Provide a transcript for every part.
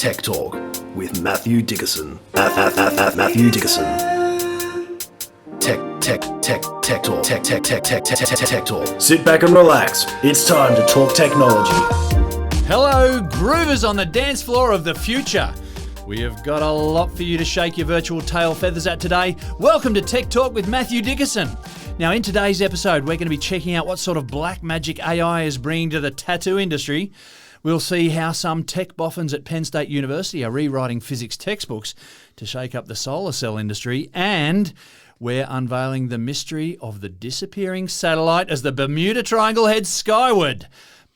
Tech Talk with Matthew Dickerson. Matthew Dickerson. Tech Talk. Sit back and relax. It's time to talk technology. Hello, groovers on the dance floor of the future. We have got a lot for you to shake your virtual tail feathers at today. Welcome to Tech Talk with Matthew Dickerson. Now, in today's episode, we're going to be checking out what sort of black magic AI is bringing to the tattoo industry. We'll see how some tech boffins at Penn State University are rewriting physics textbooks to shake up the solar cell industry. And we're unveiling the mystery of the disappearing satellite as the Bermuda Triangle heads skyward.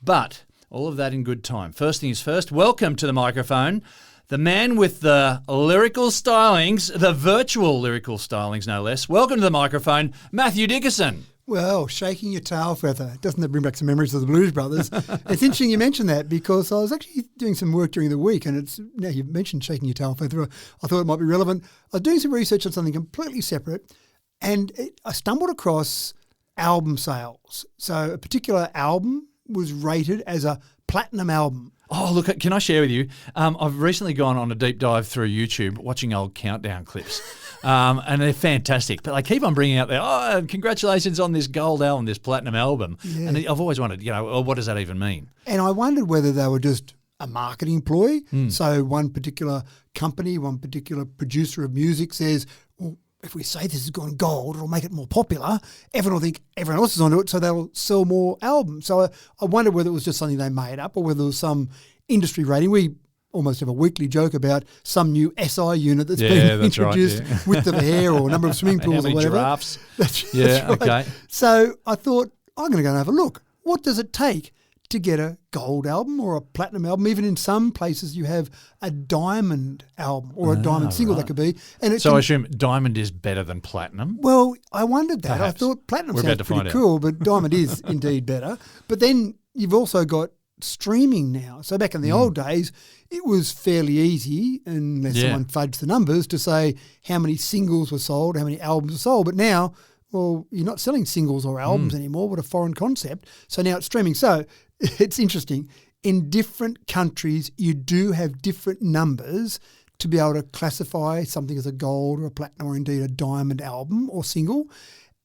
But all of that in good time. First things first, welcome to the microphone, the man with the lyrical stylings, the virtual lyrical stylings no less. Welcome to the microphone, Matthew Dickerson. Well, shaking your tail feather, doesn't that bring back some memories of the Blues Brothers? It's interesting you mentioned that because I was actually doing some work during the week and it's now you've mentioned shaking your tail feather. I thought it might be relevant. I was doing some research on something completely separate and I stumbled across album sales. So a particular album was rated as a platinum album. Oh, look, can I share with you? I've recently gone on a deep dive through YouTube watching old countdown clips. And they're fantastic. But they keep on bringing out congratulations on this gold album, this platinum album. Yeah. And I've always wondered, what does that even mean? And I wondered whether they were just a marketing ploy. So one particular company, one particular producer of music says, well, if we say this has gone gold, it'll make it more popular. Everyone will think everyone else is onto it, so they'll sell more albums. So I wondered whether it was just something they made up or whether it was some industry rating. We almost have a weekly joke about some new SI unit that's been introduced width of hair or number of swimming pools or whatever. Giraffes. That's right. Okay. So I thought, I'm going to go and have a look. What does it take to get a gold album or a platinum album? Even in some places you have a diamond album or a diamond single that could be. And I assume diamond is better than platinum? Well, I wondered that. Perhaps. I thought platinum sounds pretty cool, but diamond is indeed better. But then you've also got streaming now. So back in the old days, it was fairly easy, unless someone fudged the numbers, to say how many singles were sold, how many albums were sold. But now, well, you're not selling singles or albums anymore. What a foreign concept. So now it's streaming. So it's interesting. In different countries, you do have different numbers to be able to classify something as a gold or a platinum or indeed a diamond album or single.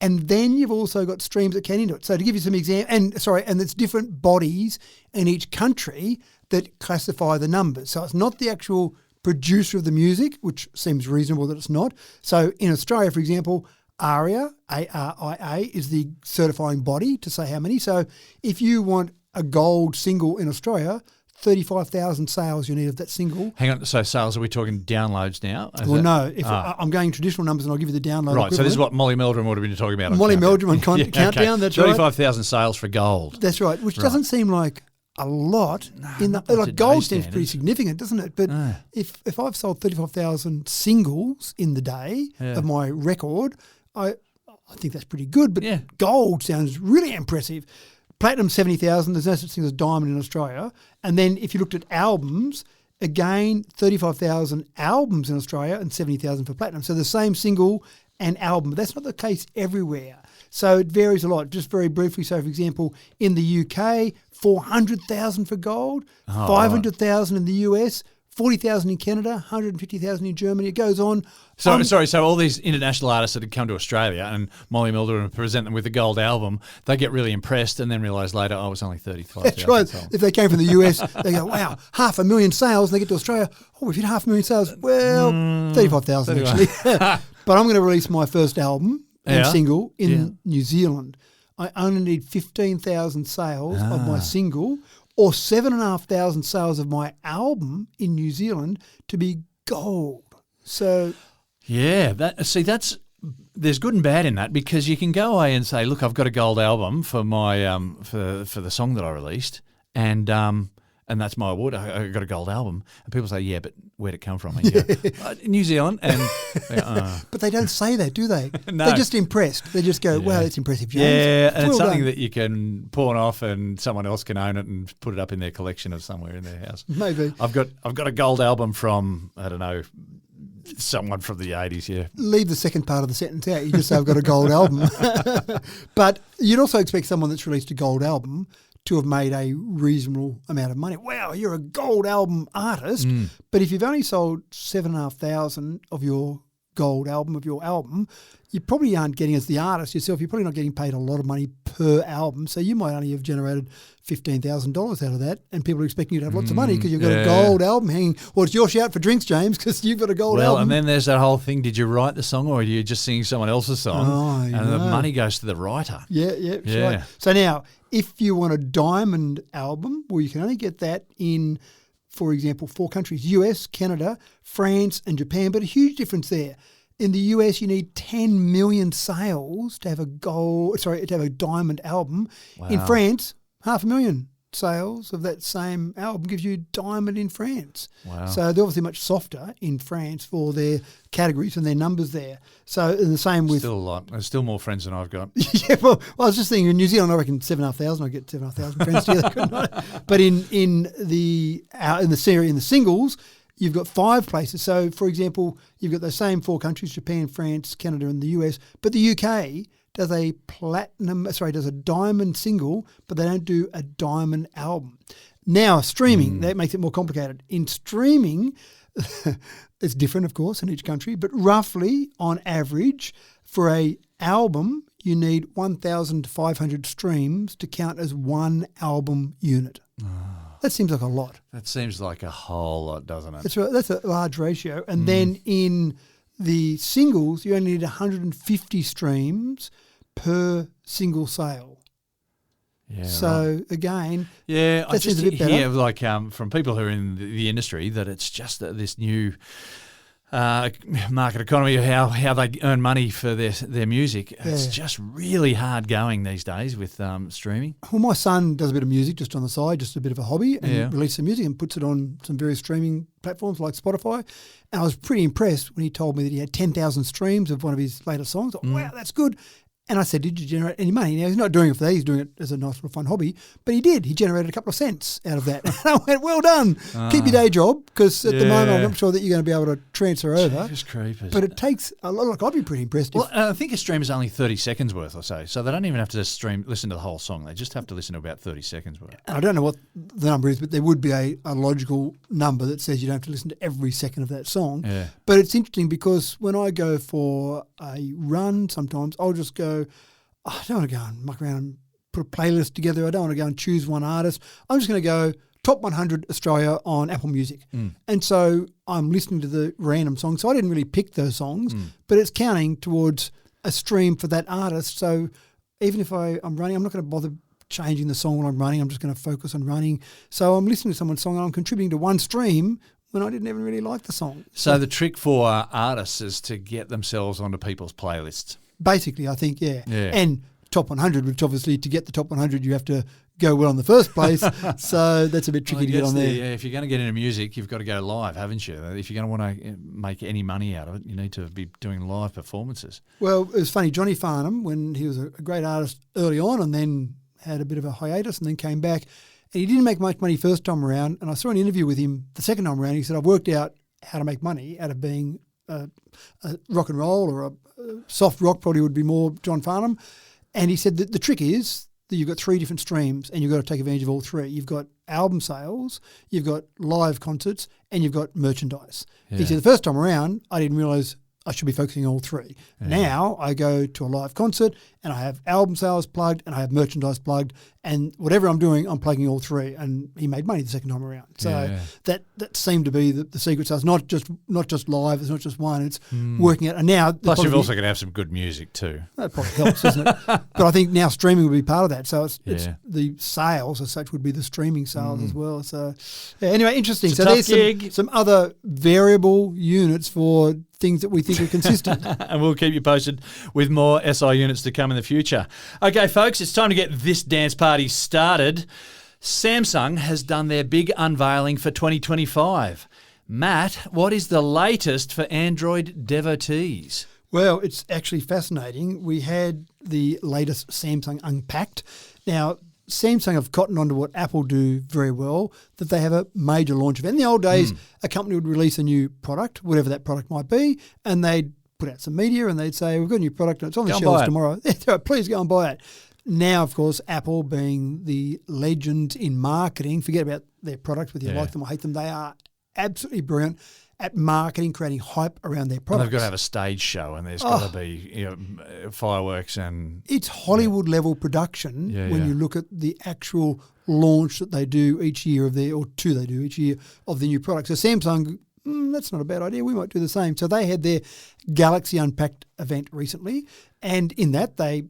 And then you've also got streams that can into it. So to give you some examples, and it's different bodies in each country that classify the numbers. So it's not the actual producer of the music, which seems reasonable that it's not. So in Australia, for example, ARIA, ARIA, is the certifying body to say how many. So if you want a gold single in Australia, 35,000 sales you need of that single. Hang on, so sales, are we talking downloads now? No, I'm going traditional numbers and I'll give you the download Right, equivalent. So this is what Molly Meldrum would have been talking about. Molly Meldrum on Countdown, okay. That's right. 35,000 sales for gold. That's right, which doesn't seem like a lot. Gold seems pretty significant, doesn't it? But if I've sold 35,000 singles in the day of my record, I think that's pretty good. But gold sounds really impressive. Platinum 70,000, there's no such thing as diamond in Australia. And then if you looked at albums, again, 35,000 albums in Australia and 70,000 for platinum. So the same single and album. But that's not the case everywhere. So it varies a lot. Just very briefly, so for example, in the UK, 400,000 for gold, 500,000 in the US, 40,000 in Canada, 150,000 in Germany. It goes on. So all these international artists that had come to Australia and Molly Meldrum present them with a gold album, they get really impressed and then realise later, it was only 35,000. That's right. Sold. If they came from the US, they go, wow, 500,000 sales. And they get to Australia, we've hit 500,000 sales. Well, 35,000 actually. But I'm going to release my first album and single in New Zealand. I only need 15,000 sales of my single or 7,500 sales of my album in New Zealand to be gold. So, there's good and bad in that because you can go away and say, look, I've got a gold album for my for the song that I released, and that's my award. I got a gold album, and people say, yeah, but where'd it come from? And you go, New Zealand, and but they don't say that, do they? No. They're just impressed. They just go, wow, that's impressive, James. Yeah, and it's something that you can pawn off, and someone else can own it and put it up in their collection of somewhere in their house. Maybe I've got a gold album from someone from the 80s. Leave the second part of the sentence out. You just say I've got a gold album, but you'd also expect someone that's released a gold album to have made a reasonable amount of money. Wow, you're a gold album artist, but if you've only sold 7,500 of your gold album, you probably aren't getting, as the artist yourself, you're probably not getting paid a lot of money per album, so you might only have generated $15,000 out of that, and people are expecting you to have lots of money because you've got a gold album hanging. Well, it's your shout for drinks, James, because you've got a gold album. Well, and then there's that whole thing, did you write the song or are you just singing someone else's song? The money goes to the writer. Yeah. Right. So now, if you want a diamond album, well, you can only get that in, for example, 4 countries, US, Canada, France and Japan, but a huge difference there. In the US, you need 10 million sales to have a diamond album. Wow. In France, 500,000 sales of that same album gives you diamond in France. Wow. So they're obviously much softer in France for their categories and their numbers there. So in the same with... Still a lot. There's still more friends than I've got. Yeah, well, I was just thinking in New Zealand, I reckon 7,500. I get 7,500 friends together, couldn't I? But in the singles, you've got 5 places. So, for example, you've got those same 4 countries, Japan, France, Canada and the US, but the UK does a diamond single, but they don't do a diamond album. Now, streaming, that makes it more complicated. In streaming, it's different, of course, in each country, but roughly, on average, for a album, you need 1,500 streams to count as one album unit. That seems like a lot. That seems like a whole lot, doesn't it? That's right. That's a large ratio. And then in the singles, you only need 150 streams per single sale. Yeah. So again, I just hear from people who are in the industry that it's just this new market economy of how they earn money for their music. It's just really hard going these days with streaming. Well, my son does a bit of music just on the side, just a bit of a hobby, and releases some music and puts it on some various streaming platforms like Spotify. And I was pretty impressed when he told me that he had 10,000 streams of one of his latest songs. Wow, that's good. And I said, did you generate any money? Now, he's not doing it for that. He's doing it as a nice little fun hobby. But he did. He generated a couple of cents out of that. And I went, well done. Keep your day job, because at the moment I'm not sure that you're going to be able to transfer over. Just creepers. But it takes a lot. Like, I'd be pretty impressed. Well, I think a stream is only 30 seconds worth or so they don't even have to listen to the whole song. They just have to listen to about 30 seconds worth. And I don't know what the number is, but there would be a logical number that says you don't have to listen to every second of that song. Yeah. But it's interesting because when I go for a run, sometimes I'll just go, I don't want to go and muck around and put a playlist together. I don't want to go and choose one artist. I'm just going to go top 100 Australia on Apple Music. And so I'm listening to the random songs. So I didn't really pick those songs, but it's counting towards a stream for that artist. So even if I'm running, I'm not going to bother changing the song when I'm running. I'm just going to focus on running. So I'm listening to someone's song and I'm contributing to one stream when I didn't even really like the song. So the trick for artists is to get themselves onto people's playlists. Basically, I think, yeah. And top 100, which obviously to get the top 100, you have to go well in the first place. So that's a bit tricky to get on there. Yeah, if you're going to get into music, you've got to go live, haven't you? If you're going to want to make any money out of it, you need to be doing live performances. Well, it was funny. Johnny Farnham, when he was a great artist early on and then had a bit of a hiatus and then came back, and he didn't make much money first time around. And I saw an interview with him the second time around. He said, I've worked out how to make money out of being a rock and roll, or a soft rock probably would be more John Farnham. And he said that the trick is that you've got 3 different streams and you've got to take advantage of all 3. You've got album sales, you've got live concerts, and you've got merchandise. Yeah. He said the first time around, I didn't realise I should be focusing on all 3. Yeah. Now I go to a live concert and I have album sales plugged and I have merchandise plugged, and whatever I'm doing, I'm plugging all 3. And he made money the second time around. So that seemed to be the secret sauce. Not just live, it's not just one, it's working out. And now, plus you've also got to have some good music too. That probably helps, doesn't it? But I think now streaming will be part of that. So it's the sales as such would be the streaming sales as well. So anyway, interesting. So there's some other variable units for things that we think are consistent. And we'll keep you posted with more SI units to come in the future. Okay, folks, it's time to get this dance party started. Samsung has done their big unveiling for 2025. Matt, what is the latest for Android devotees? Well, it's actually fascinating. We had the latest Samsung Unpacked. Now, Samsung have cottoned onto what Apple do very well, that they have a major launch event. In the old days, a company would release a new product, whatever that product might be, and they'd put out some media and they'd say, we've got a new product and it's on the shelves tomorrow. Please go and buy it. now, of course, Apple being the legend in marketing, forget about their products, whether you like them or hate them, they are absolutely brilliant at marketing, creating hype around their products. And they've got to have a stage show, and there's got to be fireworks and... It's Hollywood-level production when you look at the actual launch that they do each year of their, or two they do each year of the new product. So Samsung, that's not a bad idea. We might do the same. So they had their Galaxy Unpacked event recently, and in that they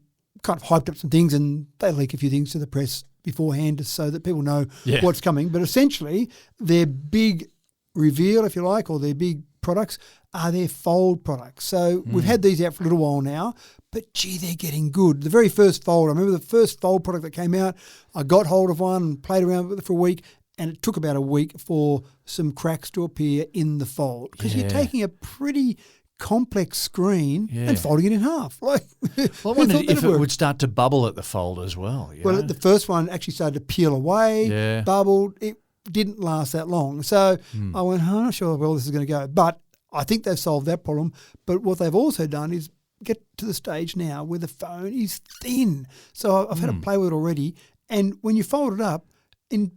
kind of hyped up some things, and they leak a few things to the press beforehand so that people know what's coming. But essentially, their big reveal, if you like, or their big products are their Fold products. So we've had these out for a little while now, but gee, they're getting good. The very first Fold, I remember the first Fold product that came out, I got hold of one and played around with it for a week, and it took about a week for some cracks to appear in the Fold, because you're taking a pretty complex screen and folding it in half. Like, well, I wondered if it would start to bubble at the Fold as well. Well, the first one actually started to peel away, bubbled. It didn't last that long. So I went, I'm not sure how well this is going to go. But I think they've solved that problem. But what they've also done is get to the stage now where the phone is thin. So I've had to play with it already. And when you fold it up,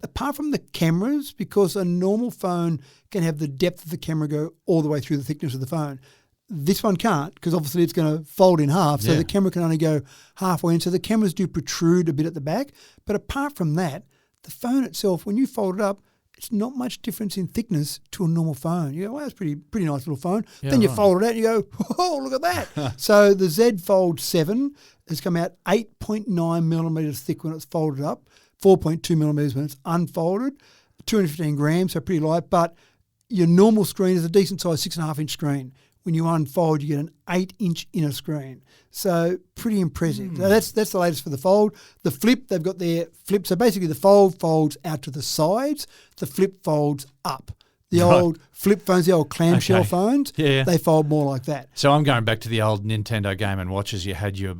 apart from the cameras, because a normal phone can have the depth of the camera go all the way through the thickness of the phone, this one can't, because obviously it's going to fold in half. So the camera can only go halfway in. So the cameras do protrude a bit at the back. But apart from that, the phone itself, when you fold it up, it's not much difference in thickness to a normal phone. You go, well, that's pretty nice little phone. Then you fold it out and you go, oh, look at that. So the Z Fold 7 has come out 8.9 millimetres thick when it's folded up, 4.2 millimetres when it's unfolded, 215 grams, so pretty light. But your normal screen is a decent size 6.5-inch screen. When you unfold, you get an 8-inch inner screen. So pretty impressive. So that's the latest for the Fold. The Flip, they've got their Flip. So basically the Fold folds out to the sides. The Flip folds up. The old flip phones, the old clamshell phones, they fold more like that. So I'm going back to the old Nintendo Game & Watches. You had your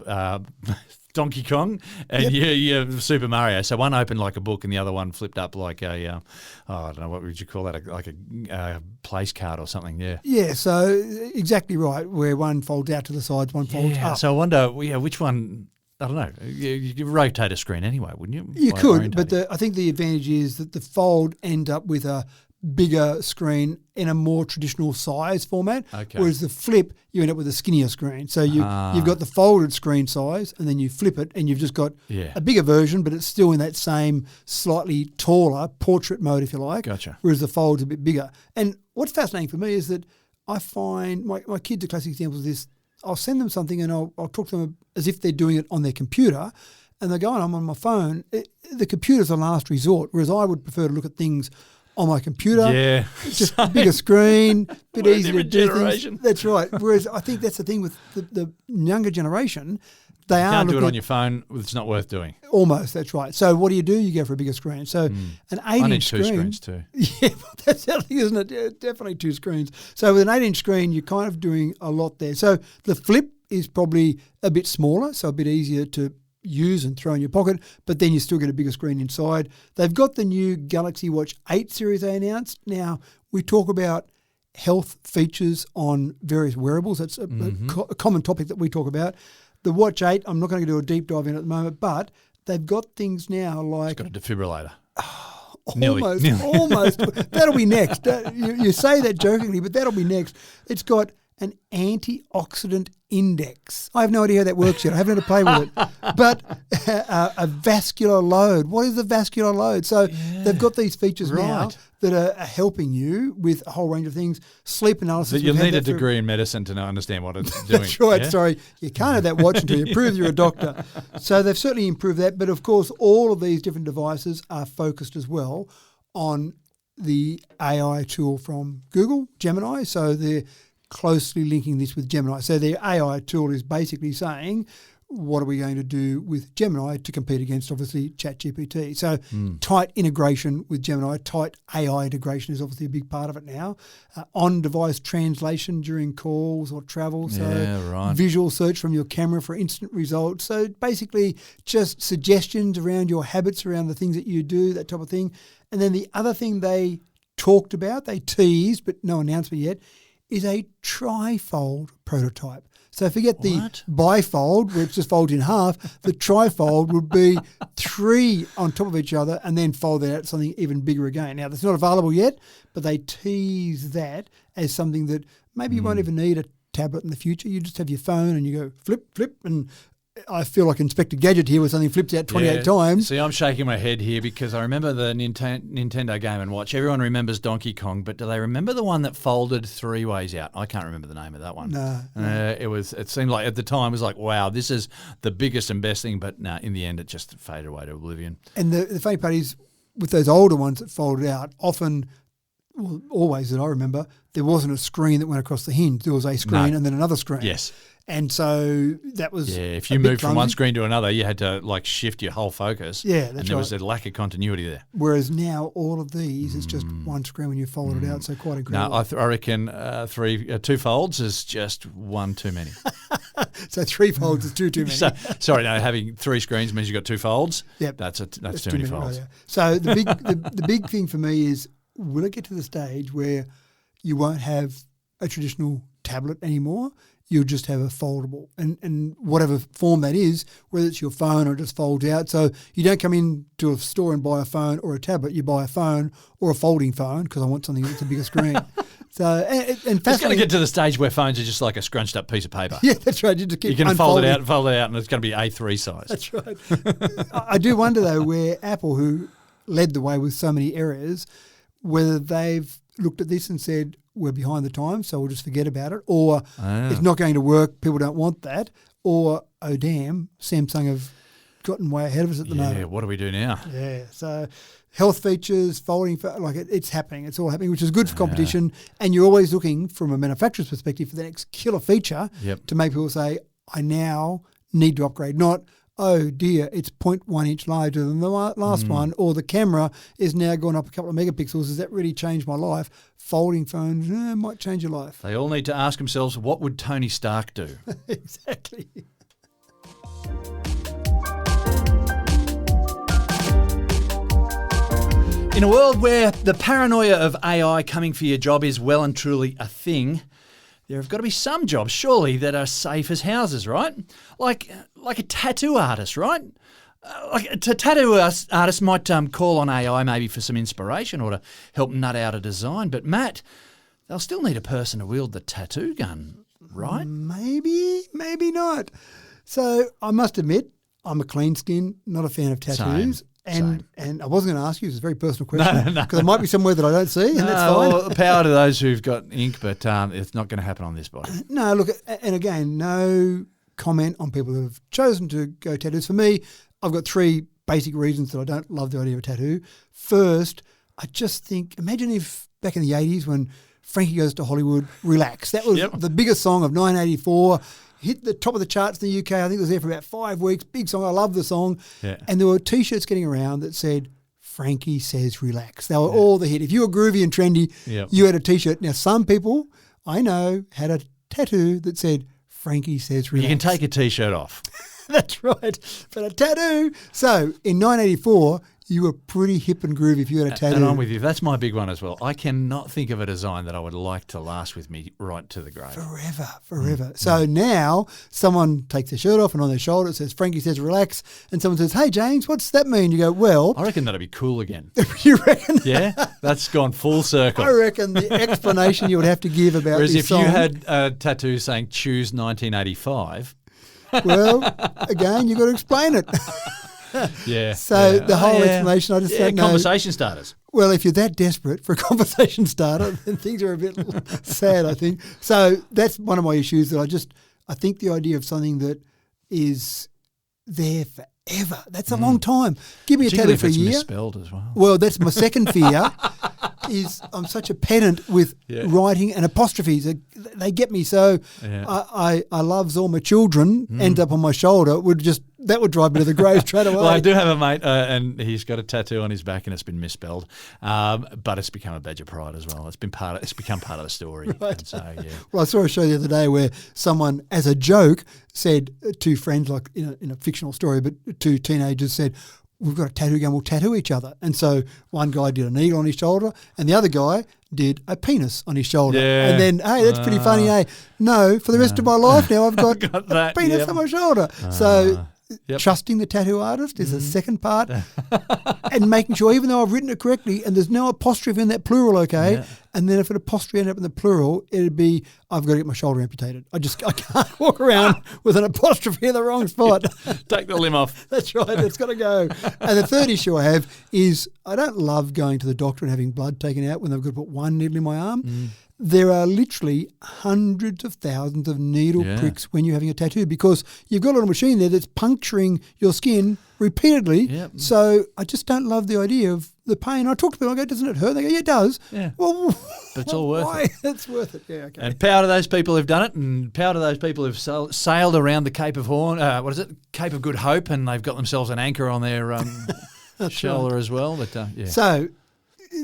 Donkey Kong and your Super Mario. So one opened like a book and the other one flipped up like a, I don't know, what would you call that, like a place card or something, Yeah, so exactly right, where one folds out to the sides, one folds up. So I wonder, which one... I don't know. You rotate a screen anyway, wouldn't you? You could, but I think the advantage is that the Fold end up with a bigger screen in a more traditional size format, whereas the Flip, you end up with a skinnier screen. So you've got the folded screen size, and then you flip it, and you've just got a bigger version, but it's still in that same slightly taller portrait mode, if you like, whereas the Fold's a bit bigger. And what's fascinating for me is that I find my kids are classic examples of this. I'll send them something and I'll talk to them as if they're doing it on their computer, and they go, I'm on my phone. The computer's a last resort, whereas I would prefer to look at things on my computer, just a bigger screen, bit easier to do things. That's right. Whereas I think that's the thing with the younger generation. They you can't do it on your phone. It's not worth doing. Almost, that's right. So what do? You go for a bigger screen. So an 8-inch screen. I need two screens too. Yeah, that's the thing, isn't it? Yeah, definitely two screens. So with an 8-inch screen, you're kind of doing a lot there. So the Flip is probably a bit smaller, so a bit easier to use and throw in your pocket, but then you still get a bigger screen inside. They've got the new Galaxy Watch 8 series they announced. Now, we talk about health features on various wearables. That's a common topic that we talk about. The Watch 8, I'm not going to do a deep dive in at the moment, but they've got things now like... It's got a defibrillator. Almost. That'll be next. You say that jokingly, but that'll be next. It's got an antioxidant index. I have no idea how that works yet. I haven't had to play with it. But a vascular load. What is the vascular load? So they've got these features now that are helping you with a whole range of things. Sleep analysis. You'll need a degree in medicine to understand what it's doing. That's right. Sorry. You can't have that watch until you prove you're a doctor. So they've certainly improved that. But of course, all of these different devices are focused as well on the AI tool from Google, Gemini. So they're closely linking this with Gemini. So their AI tool is basically saying, what are we going to do with Gemini to compete against, obviously, ChatGPT? So tight integration with Gemini, tight AI integration is obviously a big part of it now. On-device translation during calls or travel. So visual search from your camera for instant results. So basically just suggestions around your habits, around the things that you do, that type of thing. And then the other thing they talked about, they teased, but no announcement yet, is a trifold prototype. So forget the What? bifold, where it just folds in half. The trifold would be 3 on top of each other and then fold that out to something even bigger again. Now, that's not available yet, but they tease that as something that maybe you won't even need a tablet in the future. You just have your phone and you go flip, flip, and I feel like Inspector Gadget here where something flips out 28 times. See, I'm shaking my head here because I remember the Nintendo Game & Watch. Everyone remembers Donkey Kong, but do they remember the one that folded 3 ways out? I can't remember the name of that one. No. It seemed like at the time it was like, wow, this is the biggest and best thing, but no, in the end it just faded away to oblivion. And the funny part is, with those older ones that folded out, often, well, always that I remember, there wasn't a screen that went across the hinge. There was a screen and then another screen. Yes. And so that was if you moved from one screen to another, you had to like shift your whole focus. Yeah, that's and there was a lack of continuity there. Whereas now all of these is just one screen when you fold it out, so quite incredible. No, I reckon 2 folds is just one too many. So 3 folds is too many. Sorry, no, having 3 screens means you've got 2 folds. Yep. That's too many folds. Right, yeah. So the big thing for me is, will it get to the stage where you won't have a traditional tablet anymore? You'll just have a foldable, and whatever form that is, whether it's your phone or it just folds out. So you don't come into a store and buy a phone or a tablet. You buy a phone or a folding phone because I want something that's a bigger screen. So and it's going to get to the stage where phones are just like a scrunched up piece of paper. Yeah, that's right. You just keep can fold it out, and it's going to be A3 size. That's right. I do wonder though where Apple, who led the way with so many errors, whether they've looked at this and said, we're behind the times, so we'll just forget about it, or it's not going to work, people don't want that, or, oh damn, Samsung have gotten way ahead of us at the moment. Yeah, what do we do now? Yeah, so health features, folding, it's happening. It's all happening, which is good for competition, and you're always looking from a manufacturer's perspective for the next killer feature to make people say, I now need to upgrade, not, oh dear, it's 0.1 inch larger than the last one, or the camera is now gone up a couple of megapixels. Does that really change my life? Folding phones might change your life. They all need to ask themselves, what would Tony Stark do? Exactly. In a world where the paranoia of AI coming for your job is well and truly a thing, there have got to be some jobs, surely, that are safe as houses, right? Like a tattoo artist, right? Like a tattoo artist might call on AI maybe for some inspiration or to help nut out a design, but Matt, they'll still need a person to wield the tattoo gun, right? Maybe not. So I must admit, I'm a clean skin, not a fan of tattoos. Same. And I wasn't going to ask you, it's a very personal question, because there might be somewhere that I don't see, and that's fine. Well, power to those who've got ink, but it's not going to happen on this body. No, look, and again, no comment on people who have chosen to go tattoos. For me, I've got 3 basic reasons that I don't love the idea of a tattoo. First, I just think, imagine if back in the 80s when Frankie Goes to Hollywood, Relax. That was the biggest song of 1984. Hit the top of the charts in the UK. I think it was there for about 5 weeks. Big song. I love the song. Yeah. And there were T-shirts getting around that said, Frankie says relax. They were all the hit. If you were groovy and trendy, you had a T-shirt. Now, some people I know had a tattoo that said, Frankie says relax. You can take a T-shirt off. That's right. But a tattoo. So in 1984, you were pretty hip and groovy if you had a tattoo. And I'm with you. That's my big one as well. I cannot think of a design that I would like to last with me right to the grave. Forever. So now someone takes their shirt off and on their shoulder it says, Frankie says relax. And someone says, hey, James, what's that mean? You go, well. I reckon that'd be cool again. You reckon? Yeah, that's gone full circle. I reckon the explanation you would have to give about Whereas this if song. you had a tattoo saying choose 1985. Well, again, you've got to explain it. Yeah. So the whole explanation, I just don't know. Conversation starters. Well, if you're that desperate for a conversation starter, then things are a bit sad, I think. So that's one of my issues that I think the idea of something that is there forever, that's a long time. Give me a tattoo for a year. Misspelled as well. Well, that's my second fear. Is I'm such a pedant with writing and apostrophes. They get me. So I loves all my children ends up on my shoulder. That would drive me to the grave straight away. Well, I do have a mate, and he's got a tattoo on his back, and it's been misspelled, but it's become a badge of pride as well. It's become part of the story. Right. And so, yeah. Well, I saw a show the other day where someone, as a joke, said to friends, like in a fictional story, but 2 teenagers said, we've got a tattoo gun, we'll tattoo each other. And so one guy did an eagle on his shoulder and the other guy did a penis on his shoulder. Yeah. And then, hey, that's pretty funny, eh? No, for the rest of my life now, I've got, Got that, a penis yep. on my shoulder. So Yep. trusting the tattoo artist is the second part, and making sure, even though I've written it correctly and there's no apostrophe in that plural, okay, Yeah. and then if an apostrophe ended up in the plural, it'd be, I've got to get my shoulder amputated. I can't walk around with an apostrophe in the wrong spot. Take the limb off. That's right, it's got to go. And the third issue I have is I don't love going to the doctor and having blood taken out when they've got to put one needle in my arm. There are literally hundreds of thousands of needle pricks when you're having a tattoo, because you've got a little machine there that's puncturing your skin repeatedly. Yep. So I just don't love the idea of the pain. I talk to people, I go, doesn't it hurt? They go, yeah, it does. Yeah. Well, But it's all worth why? it. It's worth it. Yeah, okay. And power to those people who've done it, and power to those people who've sailed around the Cape of Horn. What is it? Cape of Good Hope, and they've got themselves an anchor on their shoulder as well. But yeah. So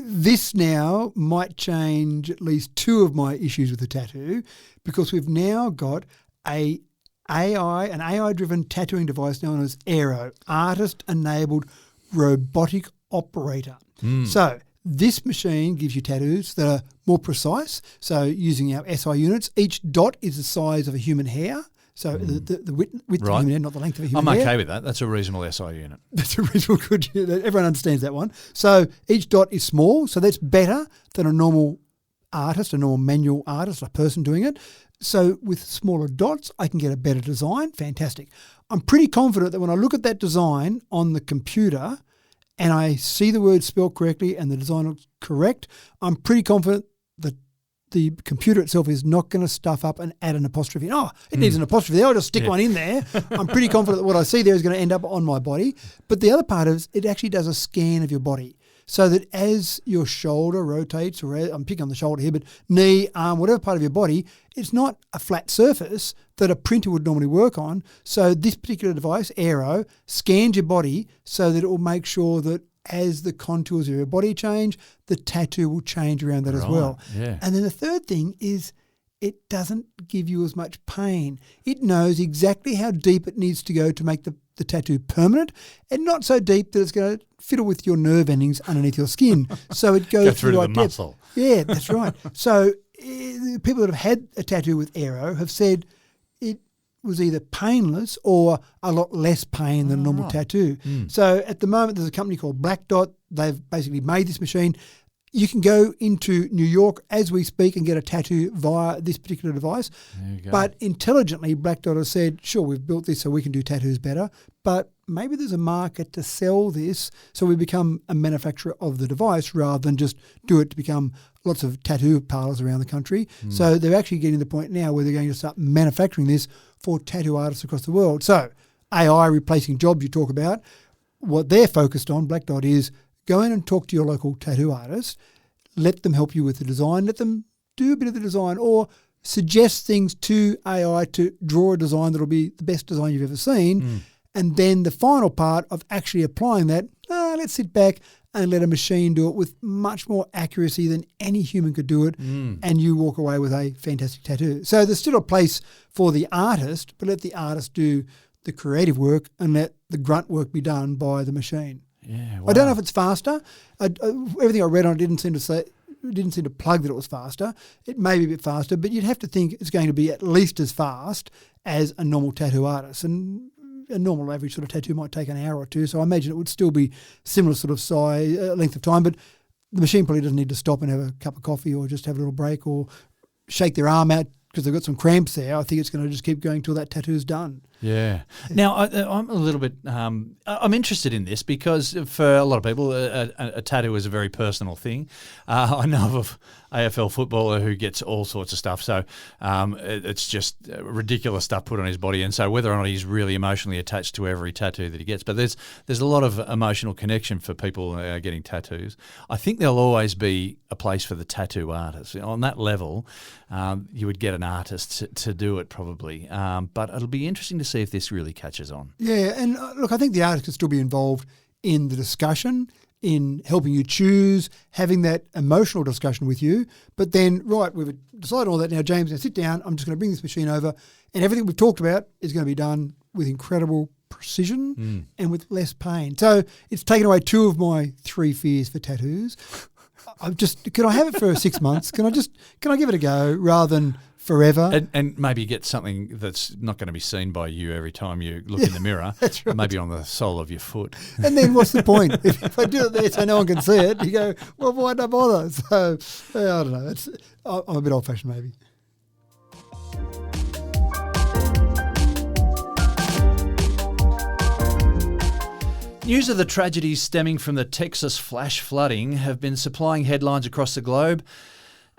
this now might change at least two of my issues with the tattoo, because we've now got an AI-driven tattooing device known as Aero, Artist-Enabled Robotic Operator. So this machine gives you tattoos that are more precise. So using our SI units, each dot is the size of a human hair. So the width of a human hair, not the length of a human hair. I'm okay with that. That's a reasonable SI unit. That's a reasonable good. Everyone understands that one. So each dot is small, so that's better than a normal artist, a normal manual artist, a person doing it. So with smaller dots, I can get a better design. Fantastic. I'm pretty confident that when I look at that design on the computer and I see the word spelled correctly and the design looks correct, I'm pretty confident that the computer itself is not going to stuff up and add an apostrophe. Oh, it needs an apostrophe there. I'll just stick one in there. I'm pretty confident that what I see there is going to end up on my body. But the other part is it actually does a scan of your body, so that as your shoulder rotates, or I'm picking on the shoulder here, but knee, arm, whatever part of your body, it's not a flat surface that a printer would normally work on. So this particular device, Aero, scans your body so that it will make sure that as the contours of your body change, the tattoo will change around that as well. Yeah. And then the third thing is it doesn't give you as much pain. It knows exactly how deep it needs to go to make the tattoo permanent, and not so deep that it's going to fiddle with your nerve endings underneath your skin. So it goes through the the right depth. muscle. Yeah, that's right. So people that have had a tattoo with Aero have said it was either painless or a lot less pain than a normal tattoo. So at the moment, there's a company called Black Dot. They've basically made this machine. You can go into New York as we speak and get a tattoo via this particular device. There you go. But intelligently, Black Dot has said, sure, we've built this so we can do tattoos better, but maybe there's a market to sell this so we become a manufacturer of the device rather than just do it to become lots of tattoo parlors around the country. So they're actually getting to the point now where they're going to start manufacturing this for tattoo artists across the world. So AI replacing jobs you talk about, what they're focused on, Black Dot, is go in and talk to your local tattoo artist, let them help you with the design, let them do a bit of the design, or suggest things to AI to draw a design that'll be the best design you've ever seen. And then the final part of actually applying that, let's sit back and let a machine do it with much more accuracy than any human could do it, and you walk away with a fantastic tattoo. So there's still a place for the artist, but let the artist do the creative work and let the grunt work be done by the machine. Yeah, I don't know if it's faster. Everything I read on it didn't seem to plug that it was faster. It may be a bit faster, but you'd have to think it's going to be at least as fast as a normal tattoo artist. And a normal average sort of tattoo might take an hour or two, so I imagine it would still be similar sort of size, length of time, but the machine probably doesn't need to stop and have a cup of coffee or just have a little break or shake their arm out because they've got some cramps there. I think it's going to just keep going till that tattoo's done. Yeah. Now, I'm a little bit I'm interested in this because for a lot of people, a tattoo is a very personal thing. I know of an AFL footballer who gets all sorts of stuff. So it's just ridiculous stuff put on his body. And so whether or not he's really emotionally attached to every tattoo that he gets, but there's a lot of emotional connection for people getting tattoos. I think there'll always be a place for the tattoo artist. On that level, you would get an artist to do it probably. But it'll be interesting to see if this really catches on. Yeah, and look, I think the artist could still be involved in the discussion, in helping you choose, having that emotional discussion with you. But then, right, we've decided all that now, James, now sit down, I'm just going to bring this machine over, and everything we've talked about is going to be done with incredible precision and with less pain. So it's taken away two of my three fears for tattoos. can I have it for 6 months? Can I give it a go rather than forever? And maybe get something that's not going to be seen by you every time you look in the mirror. That's right. Maybe on the sole of your foot. And then what's the point? If I do it there so no one can see it, you go, well, why don't I bother? So, I don't know. I'm a bit old-fashioned maybe. News of the tragedies stemming from the Texas flash flooding have been supplying headlines across the globe,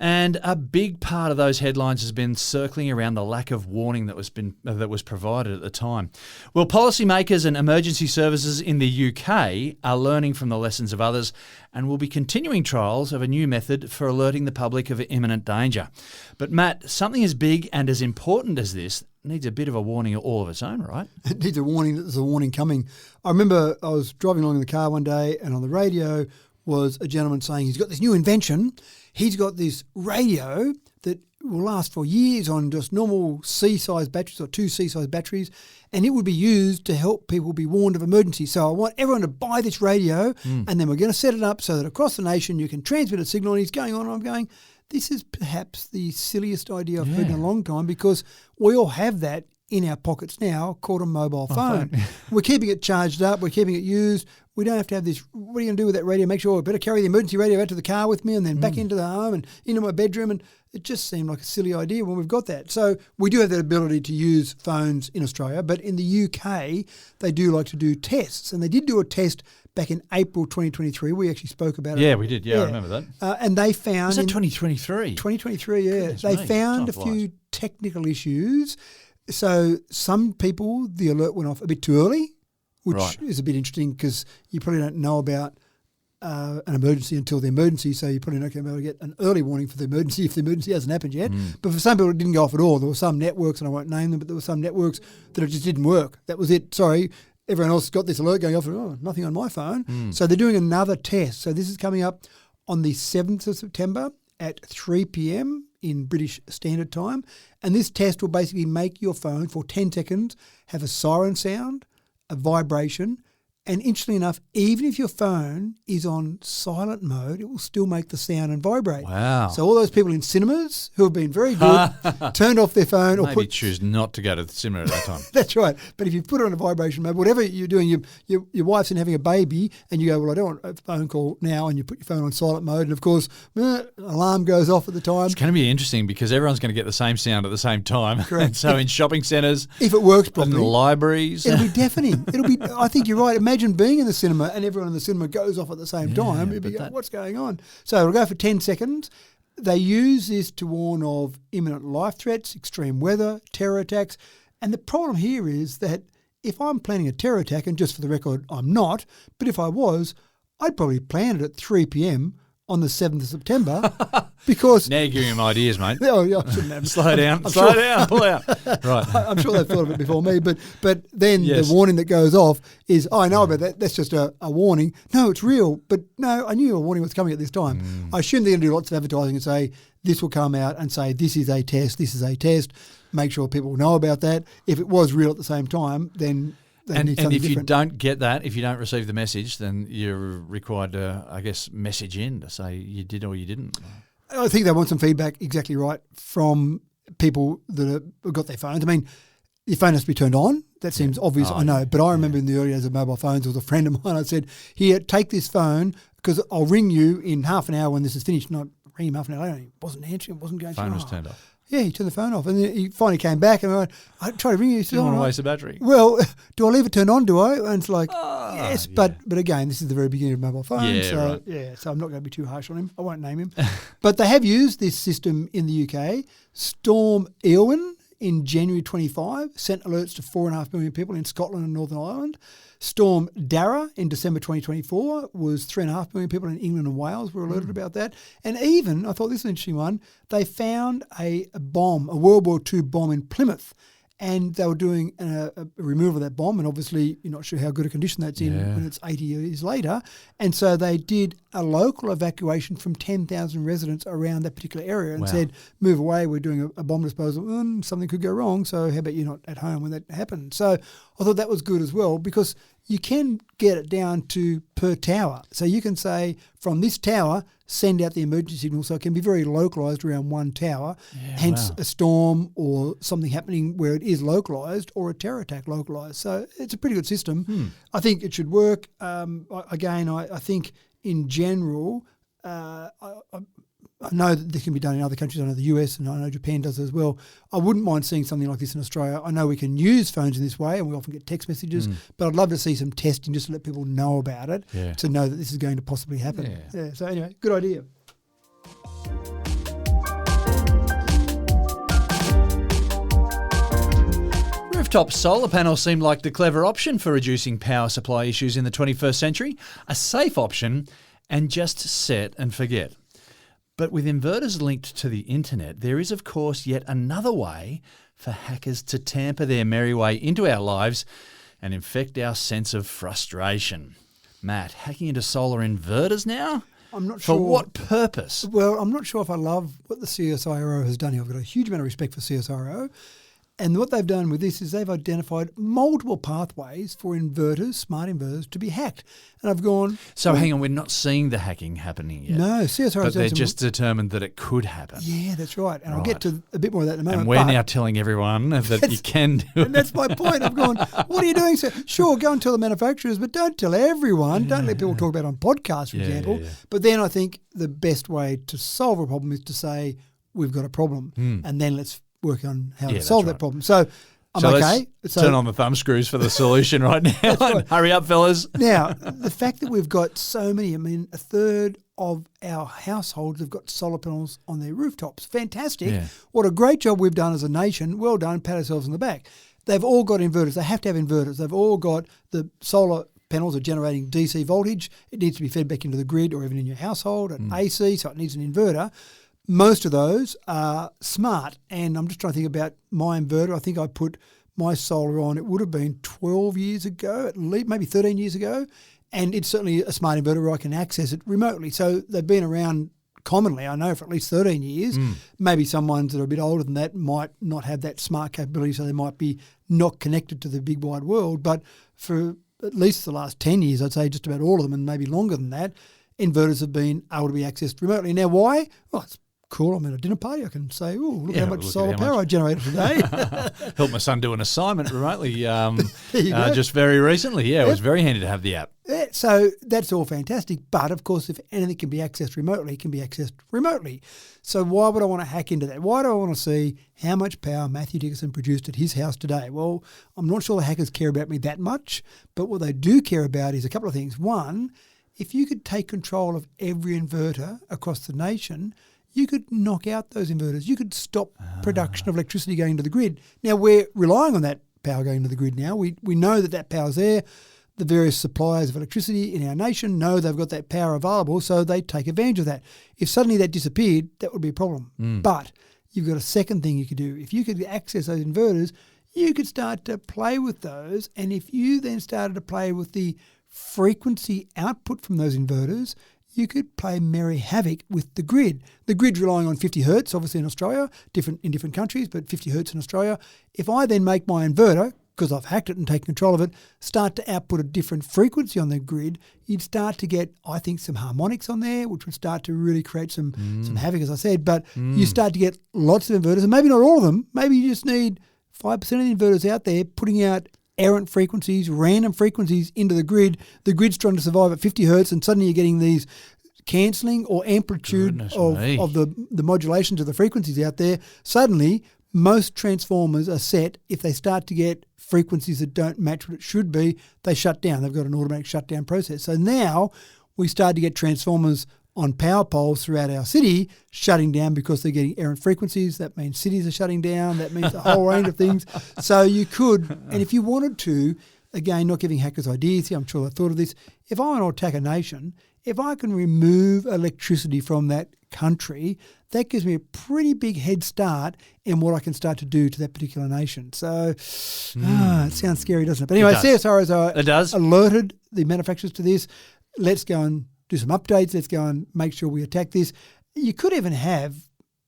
and a big part of those headlines has been circling around the lack of warning that was provided at the time. Well, policymakers and emergency services in the UK are learning from the lessons of others and will be continuing trials of a new method for alerting the public of imminent danger. But Matt, something as big and as important as this needs a bit of a warning all of its own, right? It needs a warning that there's a warning coming. I remember I was driving along in the car one day and on the radio was a gentleman saying he's got this new invention. He's got this radio that will last for years on just normal C-size batteries or 2 C-size batteries, and it would be used to help people be warned of emergencies. So I want everyone to buy this radio and then we're going to set it up so that across the nation you can transmit a signal, and he's going on and I'm going, this is perhaps the silliest idea I've heard in a long time, because we all have that in our pockets now called a mobile phone. We're keeping it charged up. We're keeping it used. We don't have to have this. What are you going to do with that radio? Make sure I better carry the emergency radio out to the car with me and then back into the home and into my bedroom. And it just seemed like a silly idea when we've got that. So we do have that ability to use phones in Australia, but in the UK, they do like to do tests. And they did do a test back in April 2023. We actually spoke about it. Yeah, we did. Yeah, I remember that. And they found... Was that 2023? 2023, yeah. Goodness they me, found a time few flies. technical issues. So some people, the alert went off a bit too early, which is a bit interesting because you probably don't know about an emergency until the emergency, so you're probably not going to be able to get an early warning for the emergency if the emergency hasn't happened yet. But for some people, it didn't go off at all. There were some networks, and I won't name them, but there were some networks that it just didn't work. That was it. Sorry. Everyone else got this alert going off, nothing on my phone. So they're doing another test. So this is coming up on the 7th of September at 3 p.m. in British Standard Time. And this test will basically make your phone for 10 seconds have a siren sound, a vibration, and interestingly enough, even if your phone is on silent mode, it will still make the sound and vibrate. Wow. So all those people in cinemas who have been very good, turned off their phone or Maybe choose not to go to the cinema at that time. That's right. But if you put it on a vibration mode, whatever you're doing, your wife's in having a baby and you go, well, I don't want a phone call now, and you put your phone on silent mode, and of course, alarm goes off at the time. It's going to be interesting because everyone's going to get the same sound at the same time. Correct. And so in shopping centres, if it works in properly, libraries, it'll be deafening. I think you're right. Imagine being in the cinema and everyone in the cinema goes off at the same time. You'd be going, what's going on? So it'll go for 10 seconds. They use this to warn of imminent life threats, extreme weather, terror attacks. And the problem here is that if I'm planning a terror attack, and just for the record, I'm not, but if I was, I'd probably plan it at 3 p.m. on the 7th of September because... Now you're giving them ideas, mate. Oh, yeah, I shouldn't have. Slow down, slow down, pull out. Right. I'm sure they've thought of it before me, but then the warning that goes off is, I know about that, that's just a warning. No, it's real, but no, I knew a warning was coming at this time. I assume they're going to do lots of advertising and say, this will come out and say, this is a test, make sure people know about that. If it was real at the same time, then... And if different. you don't get that, if you don't receive the message, then you're required to, I guess, message in to say you did or you didn't. I think they want some feedback, exactly right, from people that have got their phones. I mean, your phone has to be turned on. That seems obvious, I know. But I remember in the early days of mobile phones, there was a friend of mine, I said, here, take this phone because I'll ring you in half an hour when this is finished. And I ring him half an hour later and he wasn't answering, wasn't going to. Phone was turned off. Yeah, he turned the phone off. And then he finally came back and I tried to ring you. He said, Didn't want to waste the battery. Well, do I leave it turned on, do I? And it's like, yes. Yeah. But again, this is the very beginning of mobile phones. Yeah, so, right. So I'm not going to be too harsh on him. I won't name him. But they have used this system in the UK. Storm Eowyn in January 25 sent alerts to 4.5 million people in Scotland and Northern Ireland. Storm Dara in December 2024 was 3.5 million people in England and Wales were alerted about that. And even, I thought this was an interesting one, they found a bomb, a World War II bomb in Plymouth. And they were doing a removal of that bomb, and obviously you're not sure how good a condition that's in when it's 80 years later. And so they did a local evacuation from 10,000 residents around that particular area and said, move away, we're doing a bomb disposal. Something could go wrong, so how about you're not at home when that happened? So I thought that was good as well because you can get it down to per tower. So you can say from this tower, send out the emergency signal, so it can be very localised around one tower, hence a storm or something happening where it is localised or a terror attack localised. So it's a pretty good system. I think it should work. I think in general, I know that this can be done in other countries. I know the US and I know Japan does as well. I wouldn't mind seeing something like this in Australia. I know we can use phones in this way and we often get text messages, but I'd love to see some testing just to let people know about it, to know that this is going to possibly happen. Yeah. So anyway, good idea. Rooftop solar panels seem like the clever option for reducing power supply issues in the 21st century, a safe option, and just set and forget. But with inverters linked to the internet, there is, of course, yet another way for hackers to tamper their merry way into our lives and infect our sense of frustration. Matt, hacking into solar inverters now? I'm not sure. For what purpose? Well, I'm not sure if I love what the CSIRO has done here. I've got a huge amount of respect for CSIRO. And what they've done with this is they've identified multiple pathways for inverters, smart inverters, to be hacked. And I've gone... So hang on, we're not seeing the hacking happening yet. No, CSIRO... But they're just determined that it could happen. Yeah, that's right. And I'll get to a bit more of that in a moment. And we're now telling everyone that you can do it. And that's my point. I've gone, what are you doing, sir? Sure, go and tell the manufacturers, but don't tell everyone. Don't let people talk about it on podcasts, for example. But then I think the best way to solve a problem is to say, we've got a problem. And then let's work on how to solve that problem. So I'm okay. Let's turn on the thumb screws for the solution right now. Right. Hurry up, fellas. Now, the fact that we've got so many, a third of our households have got solar panels on their rooftops. Fantastic. Yeah. What a great job we've done as a nation. Well done. Pat ourselves on the back. They've all got inverters. They have to have inverters. They've all got the solar panels are generating DC voltage. It needs to be fed back into the grid or even in your household at AC, so it needs an inverter. Most of those are smart, and I'm just trying to think about my inverter. I think I put my solar on, it would have been 12 years ago, at least maybe 13 years ago, and it's certainly a smart inverter where I can access it remotely. So they've been around commonly, I know, for at least 13 years. Maybe some ones that are a bit older than that might not have that smart capability, so they might be not connected to the big wide world. But for at least the last 10 years, I'd say just about all of them, and maybe longer than that, inverters have been able to be accessed remotely. Now, why? Well, it's cool. I'm at a dinner party. I can say, oh, look how much solar power I generated today. Helped my son do an assignment remotely just very recently. Yeah, it was very handy to have the app. Yeah, so that's all fantastic. But, of course, if anything can be accessed remotely, it can be accessed remotely. So why would I want to hack into that? Why do I want to see how much power Matthew Dickinson produced at his house today? Well, I'm not sure the hackers care about me that much, but what they do care about is a couple of things. One, if you could take control of every inverter across the nation, you could knock out those inverters. You could stop production of electricity going to the grid. Now, we're relying on that power going to the grid now. We know that power's there. The various suppliers of electricity in our nation know they've got that power available, so they take advantage of that. If suddenly that disappeared, that would be a problem. But you've got a second thing you could do. If you could access those inverters, you could start to play with those, and if you then started to play with the frequency output from those inverters, you could play merry havoc with the grid. The grid's relying on 50 hertz, obviously in Australia, different in different countries, but 50 hertz in Australia. If I then make my inverter, because I've hacked it and taken control of it, start to output a different frequency on the grid, you'd start to get, I think, some harmonics on there, which would start to really create some havoc, as I said. But you start to get lots of inverters, and maybe not all of them. Maybe you just need 5% of the inverters out there putting out errant frequencies, random frequencies into the grid. The grid's trying to survive at 50 hertz, and suddenly you're getting these cancelling or amplitude of the modulations of the frequencies out there. Suddenly, most transformers are set, if they start to get frequencies that don't match what it should be, they shut down. They've got an automatic shutdown process. So now we start to get transformers on power poles throughout our city shutting down because they're getting errant frequencies. That means cities are shutting down. That means a whole range of things. So you could, and if you wanted to, again, not giving hackers ideas here, I'm sure they thought of this, if I want to attack a nation, if I can remove electricity from that country, that gives me a pretty big head start in what I can start to do to that particular nation. So it sounds scary, doesn't it? But anyway, CSIRO has alerted the manufacturers to this. Let's go and do some updates. Let's go and make sure we attack this. You could even have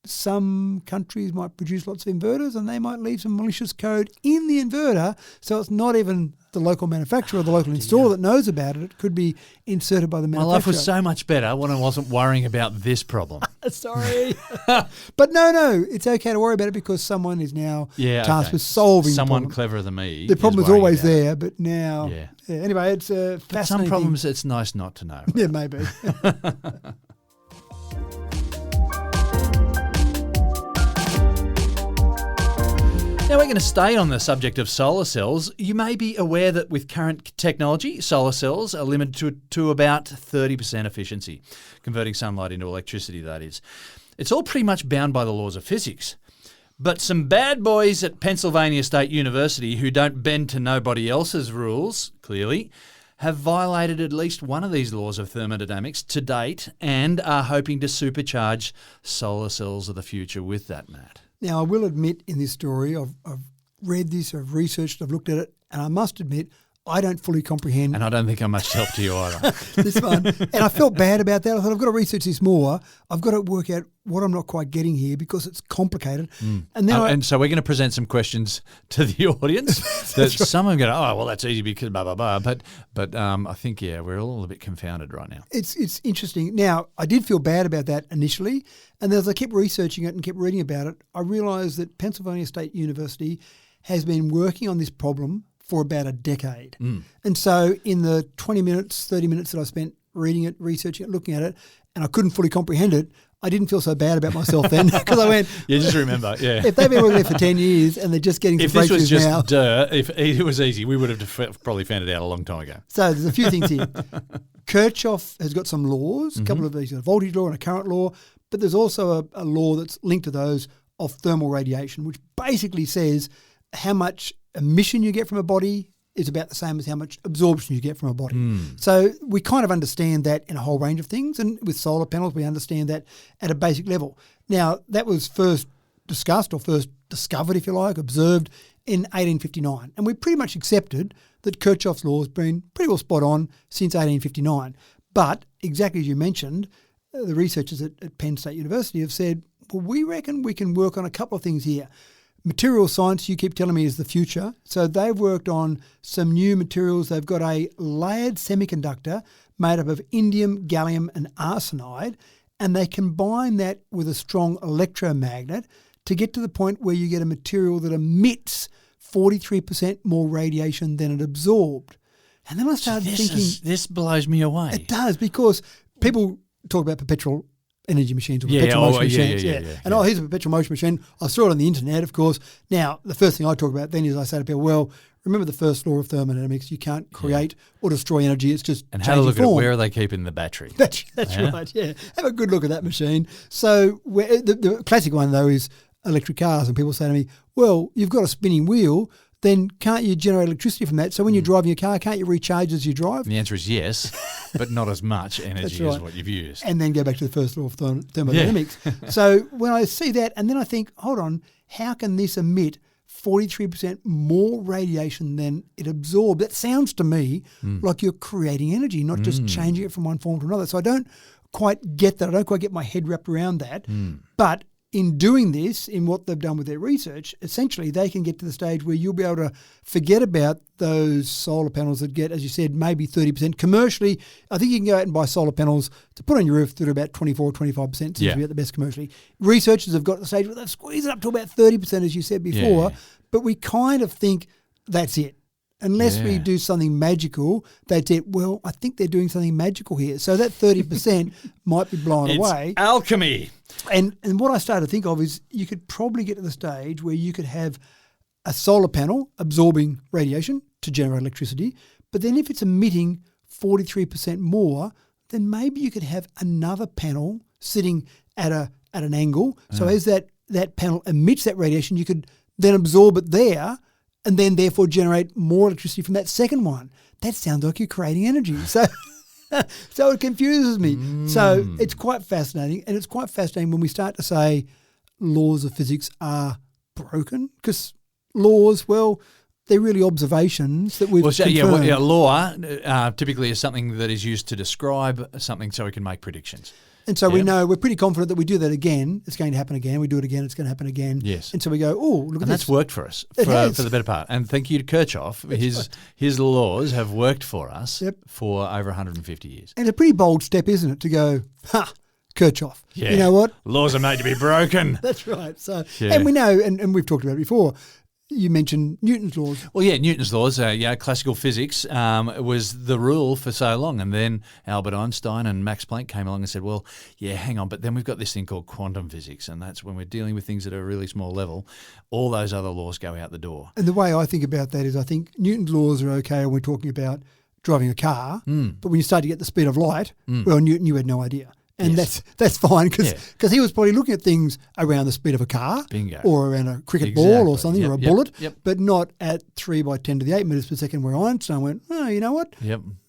some countries might produce lots of inverters and they might leave some malicious code in the inverter, so it's not even the local manufacturer or the local installer that knows about it. It could be inserted by the manufacturer. My life was so much better when I wasn't worrying about this problem. Sorry. But no, it's okay to worry about it because someone is now tasked with solving someone the problem. cleverer than me. The problem is always there, but now... Yeah. Anyway, it's a fascinating... But some problems it's nice not to know. Yeah, maybe. Now we're going to stay on the subject of solar cells. You may be aware that with current technology, solar cells are limited to about 30% efficiency, converting sunlight into electricity, that is. It's all pretty much bound by the laws of physics. But some bad boys at Pennsylvania State University who don't bend to nobody else's rules, clearly, have violated at least one of these laws of thermodynamics to date and are hoping to supercharge solar cells of the future with that, Matt. Now, I will admit in this story, I've read this, I've researched, I've looked at it, and I must admit, I don't fully comprehend. And I don't think I'm much help to you either. This one. And I felt bad about that. I thought, I've got to research this more. I've got to work out what I'm not quite getting here because it's complicated. And so we're going to present some questions to the audience that some are going to, well, that's easy because blah, blah, blah. But I think, we're all a bit confounded right now. It's interesting. Now, I did feel bad about that initially. And as I kept researching it and kept reading about it, I realised that Pennsylvania State University has been working on this problem for about a decade. And so in the 20 minutes, 30 minutes that I spent reading it, researching it, looking at it, and I couldn't fully comprehend it, I didn't feel so bad about myself then because I went... You just remember, If they've been working there for 10 years and they're just getting some breakthroughs now... If this was just if it was easy, we would have probably found it out a long time ago. So there's a few things here. Kirchhoff has got some laws, a couple of these, a voltage law and a current law, but there's also a law that's linked to those of thermal radiation, which basically says how much emission you get from a body is about the same as how much absorption you get from a body. So we kind of understand that in a whole range of things, and with solar panels we understand that at a basic level. Now, that was first discussed or first discovered, if you like, observed in 1859, and we pretty much accepted that Kirchhoff's law has been pretty well spot on since 1859. But, exactly as you mentioned, the researchers at Penn State University have said, well, we reckon we can work on a couple of things here. Material science, you keep telling me, is the future. So they've worked on some new materials. They've got a layered semiconductor made up of indium, gallium and arsenide, and they combine that with a strong electromagnet to get to the point where you get a material that emits 43% more radiation than it absorbed. And then I started thinking... This blows me away. It does, because people talk about perpetual energy machines or perpetual motion machines. And here's a perpetual motion machine. I saw it on the internet, of course. Now, the first thing I talk about then is I say to people, well, remember the first law of thermodynamics. You can't create or destroy energy. It's just and have a look at it. Where are they keeping the battery? That's right, yeah. Have a good look at that machine. So the classic one, though, is electric cars. And people say to me, well, you've got a spinning wheel, then can't you generate electricity from that? So when you're driving your car, can't you recharge as you drive? The answer is yes, but not as much energy as what you've used. And then go back to the first law of thermodynamics. So when I see that, and then I think, hold on, how can this emit 43% more radiation than it absorbs? That sounds to me like you're creating energy, not just changing it from one form to another. So I don't quite get that. I don't quite get my head wrapped around that. But in doing this, in what they've done with their research, essentially they can get to the stage where you'll be able to forget about those solar panels that get, as you said, maybe 30%. Commercially, I think you can go out and buy solar panels to put on your roof that are about 24 25%, seems to be at the best commercially. Researchers have got to the stage where they've squeezed it up to about 30%, as you said before, but we kind of think that's it. Unless we do something magical, that's it. Well, I think they're doing something magical here. So that 30% might be blown away. Alchemy. And what I started to think of is you could probably get to the stage where you could have a solar panel absorbing radiation to generate electricity, but then if it's emitting 43% more, then maybe you could have another panel sitting at an angle. So as that panel emits that radiation, you could then absorb it there and then therefore generate more electricity from that second one. That sounds like you're creating energy. So it confuses me. So it's quite fascinating, and it's quite fascinating when we start to say laws of physics are broken, because laws, well, they're really observations that we've confirmed. Law typically is something that is used to describe something so we can make predictions. And so we know, we're pretty confident that we do that again, it's going to happen again. We do it again, it's going to happen again. Yes. And so we go, oh, look at this. And that's worked for us for the better part. And thank you to Kirchhoff. His laws have worked for us for over 150 years. And a pretty bold step, isn't it, to go, Kirchhoff. Yeah. You know what? Laws are made to be broken. That's right. So, and we know, and we've talked about it before, you mentioned Newton's laws. Well, yeah, Newton's laws, classical physics was the rule for so long. And then Albert Einstein and Max Planck came along and said, well, yeah, hang on, but then we've got this thing called quantum physics, and that's when we're dealing with things at a really small level. All those other laws go out the door. And the way I think about that is I think Newton's laws are okay when we're talking about driving a car, but when you start to get the speed of light, well, Newton, you had no idea. And that's fine because he was probably looking at things around the speed of a car or around a cricket ball or something or a bullet, but not at 3 by 10 to the 8 metres per second where Einstein went, oh, you know what?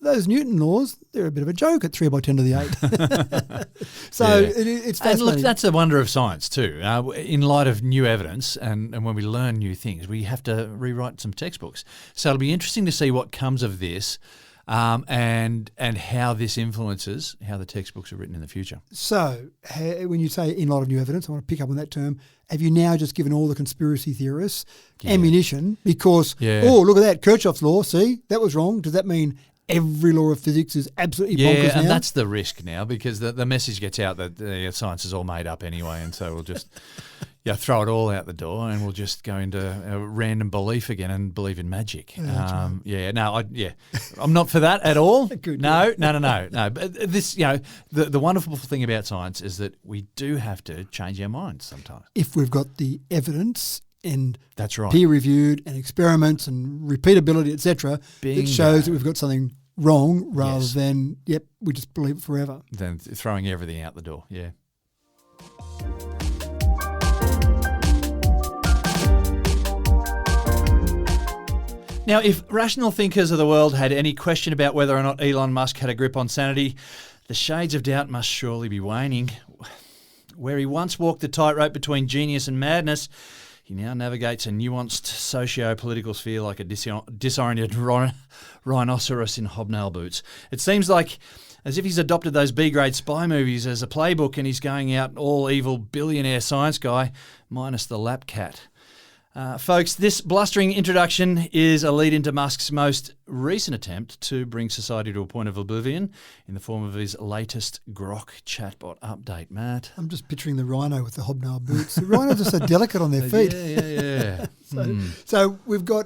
Those Newton laws, they're a bit of a joke at 3 by 10 to the 8. So it's fascinating. And look, that's a wonder of science too. In light of new evidence and when we learn new things, we have to rewrite some textbooks. So it'll be interesting to see what comes of this. And how this influences how the textbooks are written in the future. So when you say in light of new evidence, I want to pick up on that term. Have you now just given all the conspiracy theorists ammunition because, oh, look at that, Kirchhoff's law, see, that was wrong. Does that mean every law of physics is absolutely bonkers now? Yeah, and that's the risk now because the message gets out that science is all made up anyway, and so we'll just... throw it all out the door, and we'll just go into a random belief again and believe in magic. I'm not for that at all. No. But this, the wonderful thing about science is that we do have to change our minds sometimes if we've got the evidence and that's right, peer reviewed and experiments and repeatability, etc. That shows that we've got something wrong rather than we just believe it forever. Than throwing everything out the door. Yeah. Now, if rational thinkers of the world had any question about whether or not Elon Musk had a grip on sanity, the shades of doubt must surely be waning. Where he once walked the tightrope between genius and madness, he now navigates a nuanced socio-political sphere like a disoriented rhinoceros in hobnail boots. It seems like as if he's adopted those B-grade spy movies as a playbook and he's going out all evil billionaire science guy, minus the lap cat. Folks, this blustering introduction is a lead into Musk's most recent attempt to bring society to a point of oblivion in the form of his latest Grok chatbot update, Matt. I'm just picturing the rhino with the hobnail boots. The rhinos are so delicate on their feet. Yeah. So we've got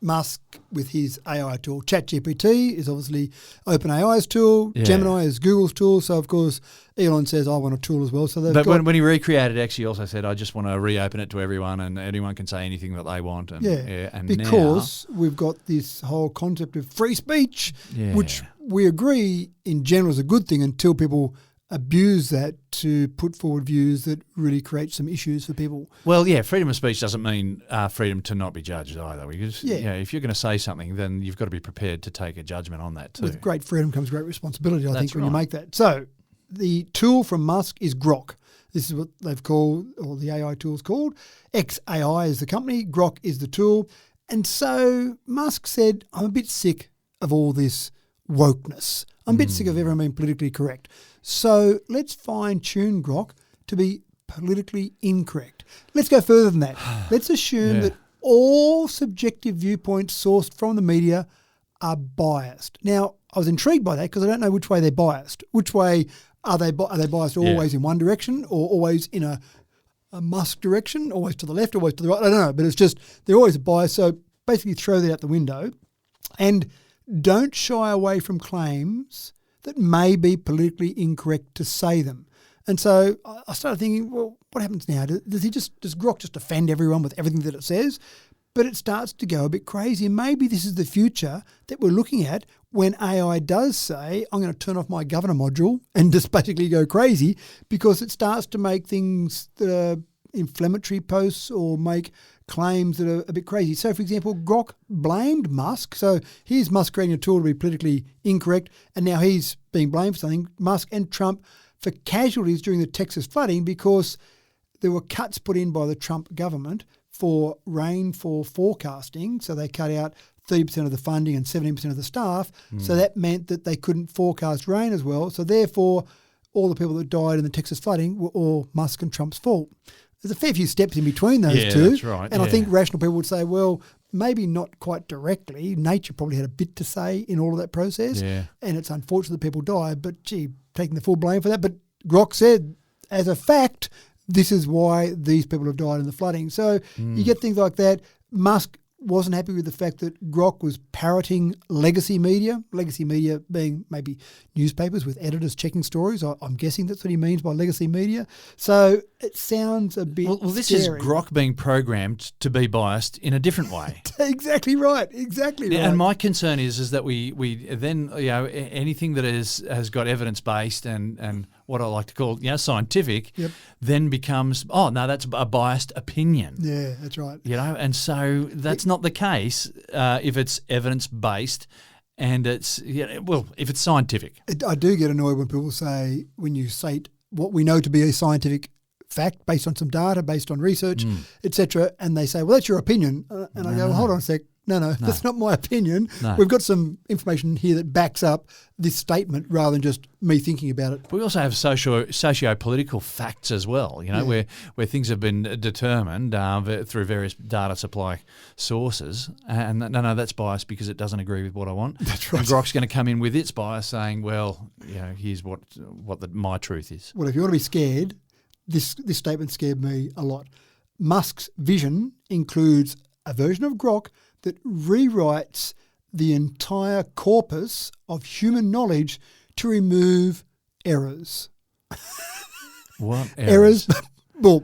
Musk with his AI tool. ChatGPT is obviously OpenAI's tool. Gemini is Google's tool. So, of course, Elon says, I want a tool as well. So when he recreated X, he also said, I just want to reopen it to everyone and anyone can say anything that they want. And because we've got this whole concept of free speech, which we agree in general is a good thing until people abuse that to put forward views that really create some issues for people. Well, freedom of speech doesn't mean freedom to not be judged either. Because, if you're going to say something, then you've got to be prepared to take a judgment on that too. With great freedom comes great responsibility, I think, when you make that. So the tool from Musk is Grok. This is what they've called, or the AI tool is called. XAI is the company, Grok is the tool. And so Musk said, I'm a bit sick of all this wokeness. I'm a bit sick of everyone being politically correct. So let's fine-tune Grok to be politically incorrect. Let's go further than that. Let's assume that all subjective viewpoints sourced from the media are biased. Now, I was intrigued by that because I don't know which way they're biased. Which way are they biased always in one direction or always in a Musk direction, always to the left, always to the right? I don't know, but it's just they're always biased. So basically throw that out the window and don't shy away from claims that may be politically incorrect to say them. And so I started thinking, well, what happens now? Does Grok just offend everyone with everything that it says? But it starts to go a bit crazy. And maybe this is the future that we're looking at when AI does say, I'm going to turn off my governor module and just basically go crazy because it starts to make things that are inflammatory posts or make claims that are a bit crazy. So, for example, Grok blamed Musk. So here's Musk creating a tool to be politically incorrect, and now he's being blamed for something, Musk and Trump, for casualties during the Texas flooding because there were cuts put in by the Trump government for rainfall forecasting. So they cut out 30% of the funding and 17% of the staff. So that meant that they couldn't forecast rain as well. So therefore, all the people that died in the Texas flooding were all Musk and Trump's fault. There's a fair few steps in between those two. That's right. And I think rational people would say, well, maybe not quite directly. Nature probably had a bit to say in all of that process. Yeah. And it's unfortunate that people died, but gee, taking the full blame for that. But Grok said, as a fact, this is why these people have died in the flooding. So you get things like that. Musk wasn't happy with the fact that Grok was parroting legacy media being maybe newspapers with editors checking stories. I'm guessing that's what he means by legacy media. So it sounds a bit Well, this scary. is Grok being programmed to be biased in a different way. Exactly right. And my concern is that we then, anything that has got evidence-based and what I like to call, scientific, then becomes, that's a biased opinion. Yeah, that's right. And so that's not the case if it's evidence-based and it's, if it's scientific. I do get annoyed when people say, when you state what we know to be a scientific fact based on some data, based on research, etc., and they say, well, that's your opinion. And I go, well, hold on a sec. No, that's not my opinion. No. We've got some information here that backs up this statement rather than just me thinking about it. But we also have socio-political facts as well, where things have been determined through various data supply sources. And no, that's biased because it doesn't agree with what I want. That's right. And Grok's going to come in with its bias saying, well, here's what my truth is. Well, if you want to be scared, this statement scared me a lot. Musk's vision includes a version of Grok that rewrites the entire corpus of human knowledge to remove errors. What errors?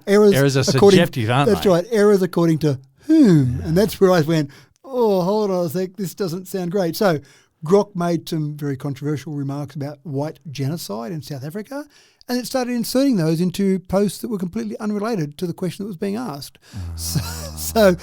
Errors are subjective, aren't they? That's right. Errors according to whom? And that's where I went, hold on a sec, this doesn't sound great. So Grok made some very controversial remarks about white genocide in South Africa, and it started inserting those into posts that were completely unrelated to the question that was being asked. So,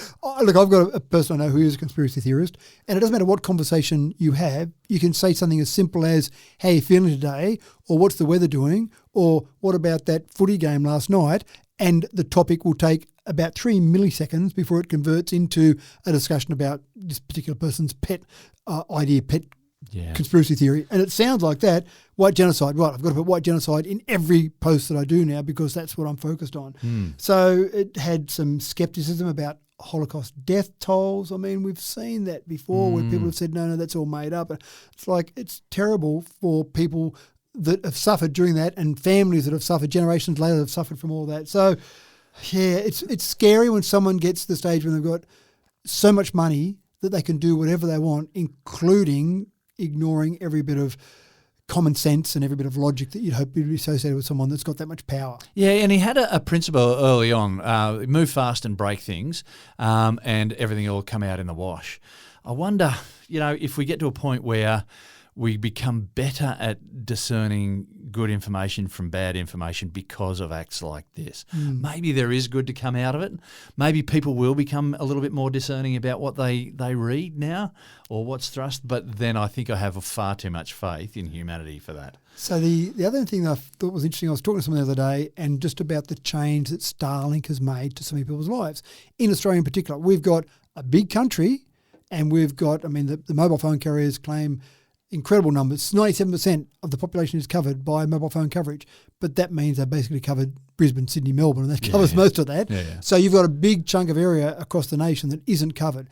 look, I've got a person I know who is a conspiracy theorist, and it doesn't matter what conversation you have. You can say something as simple as, how are you feeling today? Or what's the weather doing? Or what about that footy game last night? And the topic will take about 3 milliseconds before it converts into a discussion about this particular person's pet conspiracy theory. And it sounds like that. White genocide. Right, I've got to put white genocide in every post that I do now because that's what I'm focused on. So it had some skepticism about Holocaust death tolls. I mean, we've seen that before where people have said, no, that's all made up. It's like, it's terrible for people that have suffered during that and families that have suffered generations later that have suffered from all that. So, yeah, it's scary when someone gets to the stage when they've got so much money that they can do whatever they want, including ignoring every bit of common sense and every bit of logic that you'd hope would be associated with someone that's got that much power. Yeah, and he had a principle early on, move fast and break things, and everything will come out in the wash. I wonder, if we get to a point where we become better at discerning good information from bad information because of acts like this. Maybe there is good to come out of it. Maybe people will become a little bit more discerning about what they read now or what's thrust. But then I think I have far too much faith in humanity for that. So the other thing I thought was interesting, I was talking to someone the other day and just about the change that Starlink has made to so many people's lives. In Australia in particular, we've got a big country and we've got, the mobile phone carriers claim incredible numbers. 97% of the population is covered by mobile phone coverage, but that means they've basically covered Brisbane, Sydney, Melbourne, and that covers most of that. So you've got a big chunk of area across the nation that isn't covered.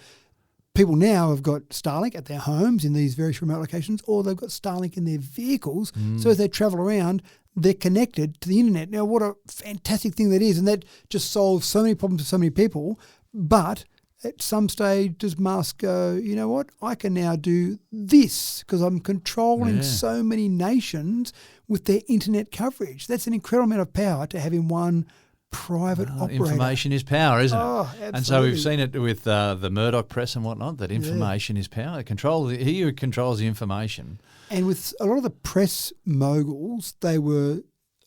People now have got Starlink at their homes in these various remote locations, or they've got Starlink in their vehicles. So as they travel around, they're connected to the internet. Now, what a fantastic thing that is, and that just solves so many problems for so many people. But at some stage, does Musk go, you know what, I can now do this because I'm controlling so many nations with their internet coverage. That's an incredible amount of power to have in one private operator. Information is power, isn't it? Absolutely. And so we've seen it with the Murdoch press and whatnot, that information is power. He who controls the information. And with a lot of the press moguls, they were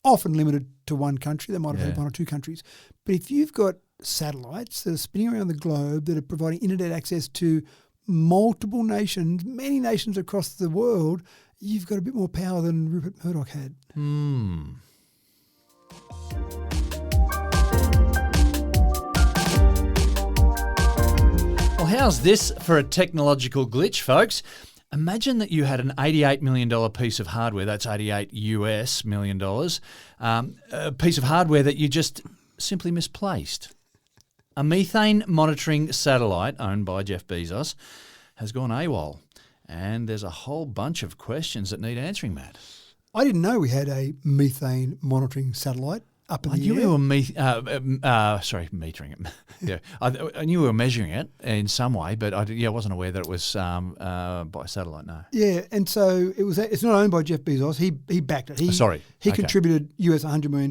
often limited to one country. They might have had one or two countries. But if you've got satellites that are spinning around the globe that are providing internet access to multiple nations, many nations across the world, you've got a bit more power than Rupert Murdoch had. Well, how's this for a technological glitch, folks? Imagine that you had an $88 million piece of hardware, that's $88 million, a piece of hardware that you just simply misplaced. A methane monitoring satellite owned by Jeff Bezos has gone AWOL, and there's a whole bunch of questions that need answering, Matt. I didn't know we had a methane monitoring satellite up in the air. I knew we were metering it. Yeah, I knew we were measuring it in some way, but I wasn't aware that it was by satellite. No. Yeah, and so it's not owned by Jeff Bezos. He backed it. He contributed US $100 million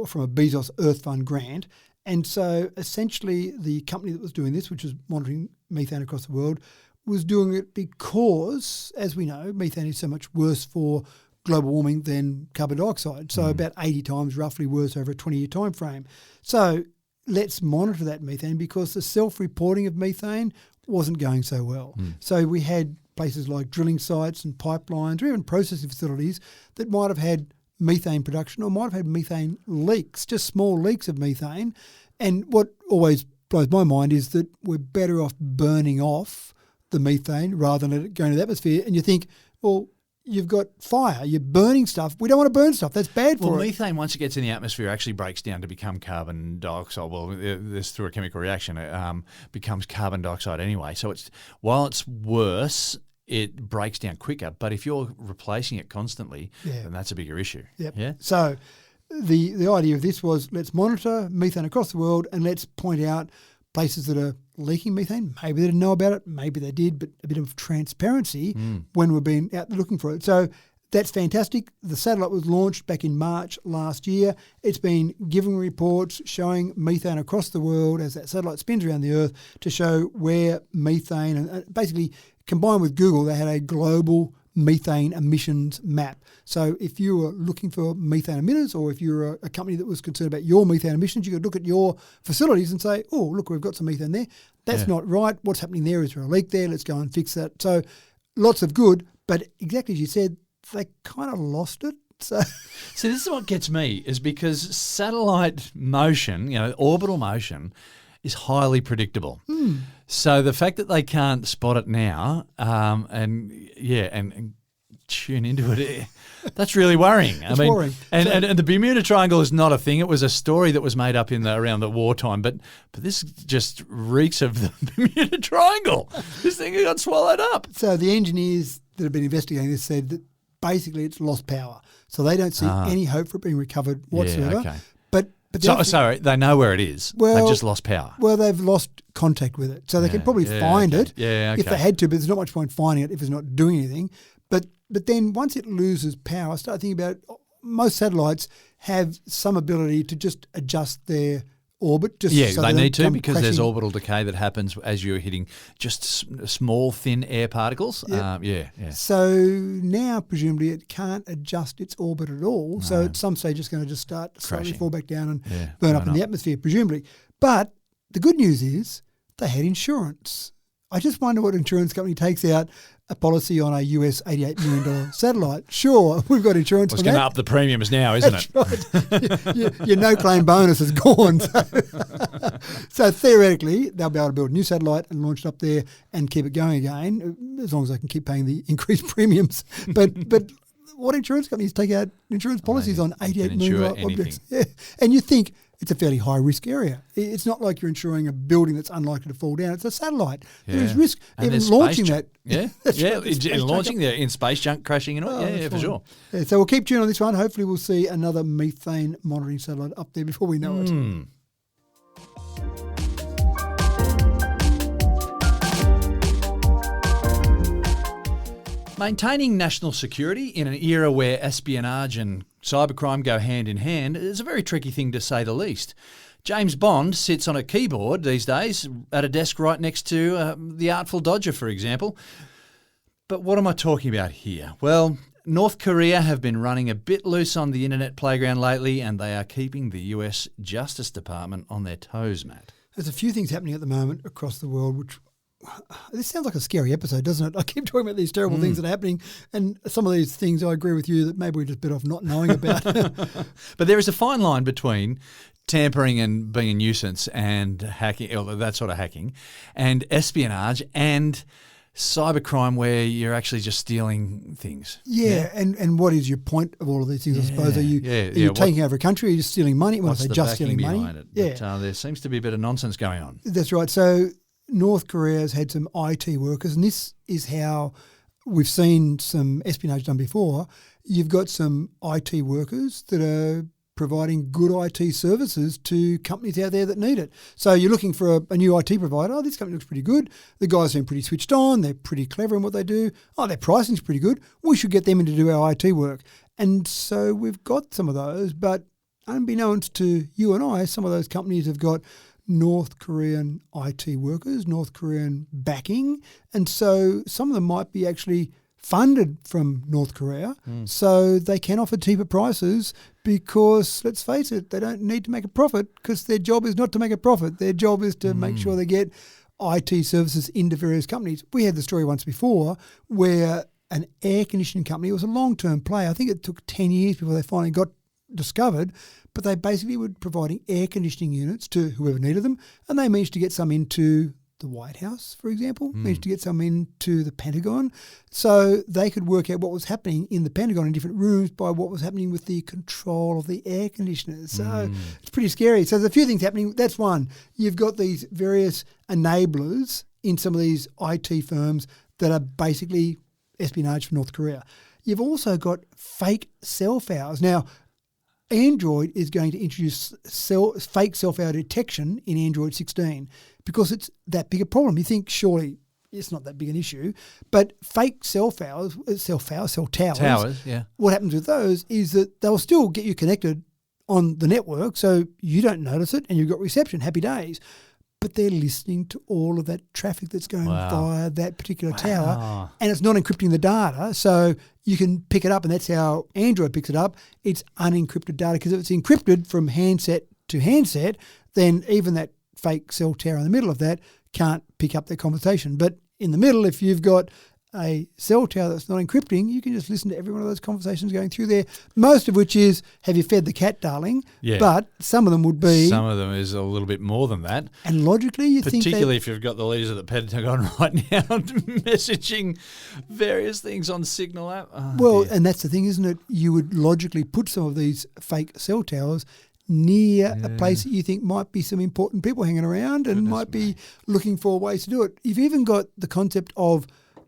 from a Bezos Earth Fund grant, and so essentially the company that was doing this, which was monitoring methane across the world, was doing it because, as we know, methane is so much worse for global warming than carbon dioxide, so about 80 times roughly worse over a 20-year time frame. So let's monitor that methane because the self-reporting of methane wasn't going so well. So we had places like drilling sites and pipelines or even processing facilities that might have had methane production or might have had methane leaks, just small leaks of methane. And what always blows my mind is that we're better off burning off the methane rather than let it go into the atmosphere. And you think, well, you've got fire, you're burning stuff. We don't want to burn stuff. That's bad for it. Well, methane, once it gets in the atmosphere, actually breaks down to become carbon dioxide. Well, this through a chemical reaction, it becomes carbon dioxide anyway. So while it's worse, it breaks down quicker. But if you're replacing it constantly, then that's a bigger issue. Yep. Yeah. So the idea of this was let's monitor methane across the world and let's point out places that are leaking methane. Maybe they didn't know about it, maybe they did, but a bit of transparency when we've been out looking for it. So that's fantastic. The satellite was launched back in March last year. It's been giving reports showing methane across the world as that satellite spins around the Earth to show where methane, and basically combined with Google, they had a global methane emissions map. So if you were looking for methane emitters or if you're a company that was concerned about your methane emissions, you could look at your facilities and say, oh, look, we've got some methane there. That's not right. What's happening there? Is there a leak there? Let's go and fix that. So lots of good, but exactly as you said, they kind of lost it. So this is what gets me, is because satellite motion, orbital motion, is highly predictable. So the fact that they can't spot it now and tune into it, that's really worrying. It's worrying. And the Bermuda Triangle is not a thing. It was a story that was made up around the wartime, but this just reeks of the Bermuda Triangle. This thing got swallowed up. So the engineers that have been investigating this said that basically it's lost power. So they don't see any hope for it being recovered whatsoever. Yeah, okay. But sorry, they know where it is. Well, they've just lost power. Well, they've lost contact with it. So they can probably find it if they had to, but there's not much point finding it if it's not doing anything. But then once it loses power, start thinking about most satellites have some ability to just adjust their orbit. So they need to because crashing. There's orbital decay that happens as you're hitting just small, thin air particles. Yep. So now, presumably, it can't adjust its orbit at all. No. So at some stage, it's going to just start slowly fall back down and burn up in the atmosphere, presumably. But the good news is they had insurance. I just wonder what insurance company takes out a policy on a US $88 million satellite. Sure, we've got insurance for that. It's going to up the premiums now, isn't it? Right. Your no-claim bonus is gone. So theoretically, they'll be able to build a new satellite and launch it up there and keep it going again, as long as they can keep paying the increased premiums. But what insurance companies take out insurance policies on $88 million objects? Yeah. And you think it's a fairly high-risk area. It's not like you're insuring a building that's unlikely to fall down. It's a satellite. Yeah. There is risk. And even launching that. Yeah, launching there in space junk crashing and all. Yeah, for sure. Yeah, so we'll keep tuning on this one. Hopefully we'll see another methane monitoring satellite up there before we know it. Maintaining national security in an era where espionage and cybercrime go hand in hand is a very tricky thing to say the least. James Bond sits on a keyboard these days at a desk right next to the Artful Dodger, for example. But what am I talking about here? Well, North Korea have been running a bit loose on the internet playground lately, and they are keeping the US Justice Department on their toes, Matt. There's a few things happening at the moment across the world which... This sounds like a scary episode, doesn't it? I keep talking about these terrible things that are happening, and some of these things I agree with you that maybe we're just better off not knowing about. But there is a fine line between tampering and being a nuisance and hacking, or that sort of hacking, and espionage and cybercrime where you're actually just stealing things. Yeah, and what is your point of all of these things, I suppose? Are you taking over a country, or are you just stealing money? Well, what's the just backing stealing money? behind it? Yeah. But, there seems to be a bit of nonsense going on. That's right. So North Korea's had some IT workers, and this is how we've seen some espionage done before. You've got some IT workers that are providing good IT services to companies out there that need it. So you're looking for a new IT provider. Oh, this company looks pretty good. The guys seem pretty switched on. They're pretty clever in what they do. Oh, their pricing's pretty good. We should get them in to do our IT work. And so we've got some of those, but unbeknownst to you and I, some of those companies have got North Korean IT workers, North Korean backing, and so some of them might be actually funded from North Korea, so they can offer cheaper prices because, let's face it, they don't need to make a profit because their job is not to make a profit. Their job is to make sure they get IT services into various companies. We had the story once before where an air conditioning company, it was a long-term play. I think it took 10 years before they finally got discovered, but they basically were providing air conditioning units to whoever needed them, and they managed to get some into the White House, for example, managed to get some into the Pentagon. So they could work out what was happening in the Pentagon in different rooms by what was happening with the control of the air conditioners. So it's pretty scary. So there's a few things happening. That's one. You've got these various enablers in some of these IT firms that are basically espionage from North Korea. You've also got fake self-hours. Now, Android is going to introduce fake self-hour detection in Android 16 because it's that big a problem. You think surely it's not that big an issue, but fake cell towers, what happens with those is that they'll still get you connected on the network so you don't notice it and you've got reception, happy days. But they're listening to all of that traffic that's going via that particular tower, and it's not encrypting the data, so you can pick it up, and that's how Android picks it up. It's unencrypted data, because if it's encrypted from handset to handset, then even that fake cell tower in the middle of that can't pick up that conversation. But in the middle, if you've got a cell tower that's not encrypting, you can just listen to every one of those conversations going through there, most of which is, have you fed the cat, darling? Yeah. But some of them would be... Some of them is a little bit more than that. And logically, you think... Particularly if you've got the leaders of the Pentagon right now messaging various things on Signal app. Oh, well, dear. And that's the thing, isn't it? You would logically put some of these fake cell towers near a place that you think might be some important people hanging around and might be looking for ways to do it. You've even got the concept of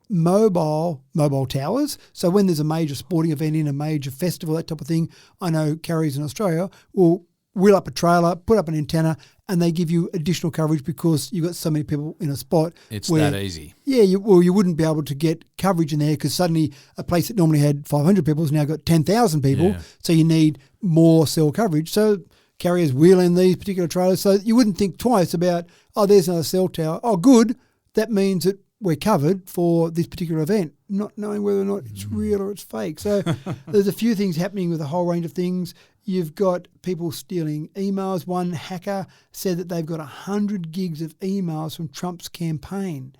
mobile towers. So when there's a major sporting event in a major festival, that type of thing, I know carriers in Australia will wheel up a trailer, put up an antenna, and they give you additional coverage because you've got so many people in a spot. It's that easy. Yeah, you wouldn't be able to get coverage in there because suddenly a place that normally had 500 people has now got 10,000 people, so you need more cell coverage. So carriers wheel in these particular trailers, so you wouldn't think twice about, oh, there's another cell tower. Oh, good. That means that we're covered for this particular event, not knowing whether or not it's real or it's fake. So there's a few things happening with a whole range of things. You've got people stealing emails. One hacker said that they've got 100 gigs of emails from Trump's campaign.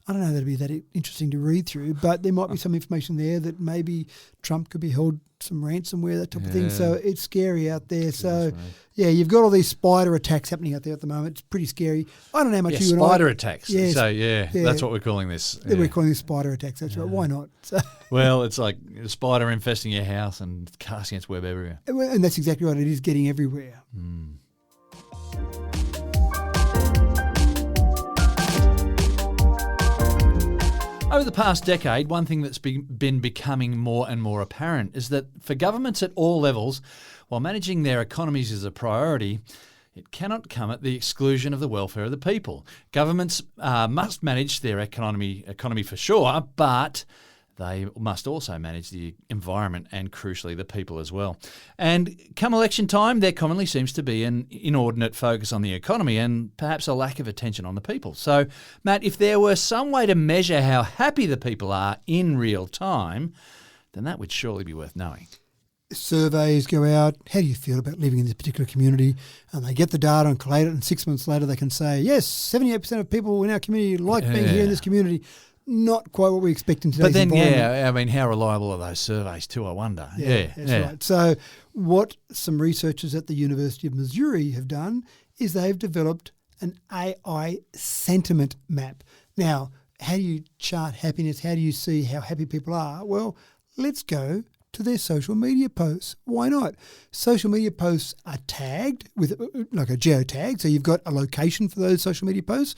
I don't know that it'd be that interesting to read through, but there might be some information there that maybe Trump could be held some ransomware, that type of thing. So it's scary out there. So, you've got all these spider attacks happening out there at the moment. It's pretty scary. I don't know how much you and I... Spider attacks. Yeah, so, that's what we're calling this. Yeah. We're calling this spider attacks. That's right. Why not? So, well, it's like a spider infesting your house and casting its web everywhere. And that's exactly right. It is getting everywhere. Over the past decade, one thing that's been becoming more and more apparent is that for governments at all levels, while managing their economies is a priority, it cannot come at the exclusion of the welfare of the people. Governments must manage their economy for sure, but they must also manage the environment and, crucially, the people as well. And come election time, there commonly seems to be an inordinate focus on the economy and perhaps a lack of attention on the people. So, Matt, if there were some way to measure how happy the people are in real time, then that would surely be worth knowing. Surveys go out. How do you feel about living in this particular community? And they get the data and collate it, and 6 months later they can say, yes, 78% of people in our community like being here in this community. Not quite what we expect in today's environment. How reliable are those surveys too, I wonder? That's right. So what some researchers at the University of Missouri have done is they've developed an AI sentiment map. Now, how do you chart happiness? How do you see how happy people are? Well, let's go to their social media posts. Why not? Social media posts are tagged with like a geotag, so you've got a location for those social media posts,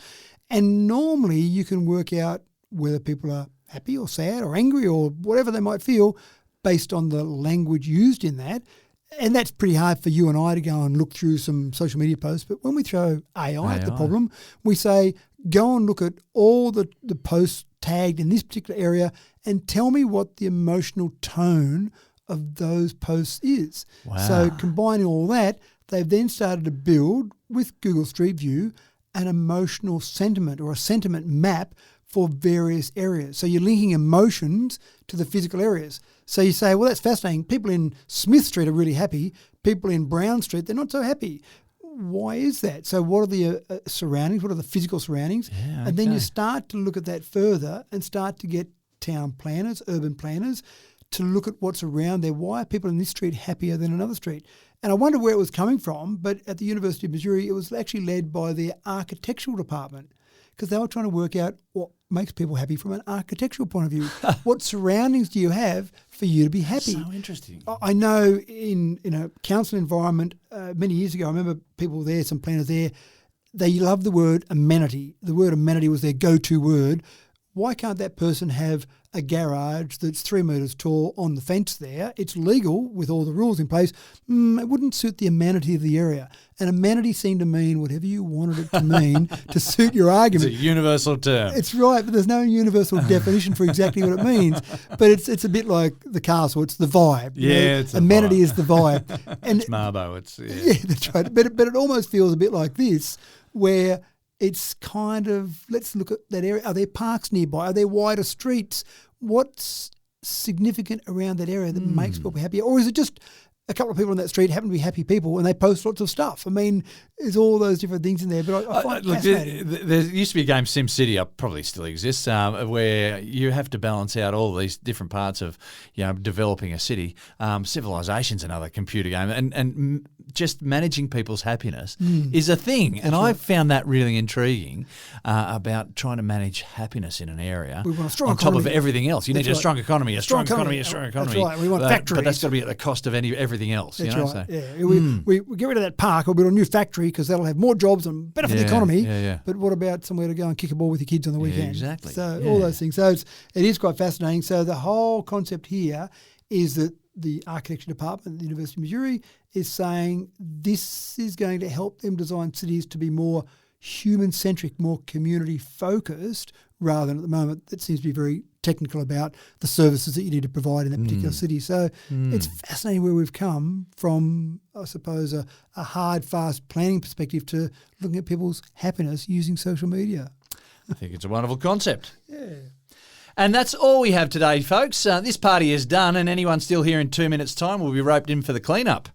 and normally you can work out whether people are happy or sad or angry or whatever they might feel based on the language used in that. And that's pretty hard for you and I to go and look through some social media posts. But when we throw AI at the problem, we say, go and look at all the posts tagged in this particular area and tell me what the emotional tone of those posts is. Wow. So combining all that, they've then started to build with Google Street View an emotional sentiment or a sentiment map for various areas. So you're linking emotions to the physical areas. So you say, well, that's fascinating. People in Smith Street are really happy. People in Brown Street, they're not so happy. Why is that? So what are the surroundings? What are the physical surroundings? Yeah, and then you start to look at that further and start to get town planners, urban planners, to look at what's around there. Why are people in this street happier than another street? And I wonder where it was coming from, but at the University of Missouri, it was actually led by their architectural department, because they were trying to work out what makes people happy from an architectural point of view. What surroundings do you have for you to be happy? So interesting. I know in a council environment many years ago, I remember people there, some planners there, they love the word amenity. The word amenity was their go-to word. Why can't that person have a garage that's 3 metres tall on the fence there? It's legal with all the rules in place. It wouldn't suit the amenity of the area. And amenity seemed to mean whatever you wanted it to mean to suit your argument. It's a universal term. It's right, but there's no universal definition for exactly what it means. But it's a bit like the castle. It's the vibe. Yeah, it's amenity vibe. is the vibe. And It's Marbo. yeah, that's right. But it almost feels a bit like this, where it's kind of, let's look at that area. Are there parks nearby? Are there wider streets? What's significant around that area that makes people happier? Or is it just a couple of people on that street happen to be happy people and they post lots of stuff? I mean, there's all those different things in there, but I find it fascinating. There used to be a game, SimCity, probably still exists, where you have to balance out all these different parts of, developing a city. Civilization's another computer game, and just managing people's happiness is a thing. And I found that really intriguing about trying to manage happiness in an area We want a strong on top of economy. everything else. You need a strong economy, a strong economy, a strong economy. That's right. We want factories. But that's got to be at the cost of everything else. That's you know? right. So, Yeah. We get rid of that park, we'll build a new factory because that'll have more jobs and better for the economy. Yeah. But what about somewhere to go and kick a ball with your kids on the weekend? Exactly. So all those things. So it is quite fascinating. So the whole concept here is that the architecture department at the University of Missouri is saying this is going to help them design cities to be more human-centric, more community-focused, rather than at the moment that seems to be very technical about the services that you need to provide in that particular city. So it's fascinating where we've come from, I suppose, a hard, fast planning perspective to looking at people's happiness using social media. I think it's a wonderful concept. Yeah. And that's all we have today, folks. This party is done, and anyone still here in 2 minutes' time will be roped in for the cleanup.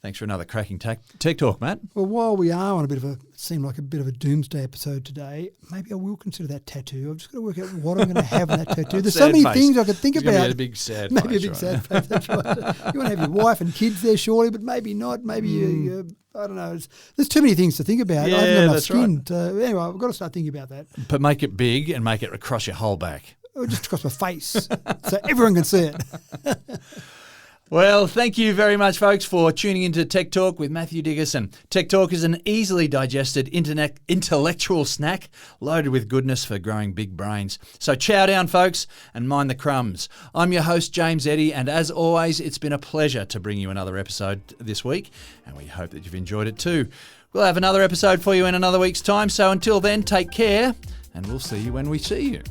Thanks for another cracking tech talk, Matt. Well, while we are on it seemed like a bit of a doomsday episode today, maybe I will consider that tattoo. I've just got to work out what I'm going to have on that tattoo. There's so many things I could think about. Maybe a big sad face. Maybe a big sad face, that's right. You want to have your wife and kids there, surely, but maybe not. Maybe you I don't know. There's too many things to think about. Yeah, I haven't got enough that's skin. Anyway, I've got to start thinking about that. But make it big and make it across your whole back. Or just across my face so everyone can see it. Well, thank you very much, folks, for tuning into Tech Talk with Matthew Dickerson. Tech Talk is an easily digested intellectual snack loaded with goodness for growing big brains. So chow down, folks, and mind the crumbs. I'm your host, James Eddy, and as always, it's been a pleasure to bring you another episode this week, and we hope that you've enjoyed it too. We'll have another episode for you in another week's time, so until then, take care, and we'll see you when we see you.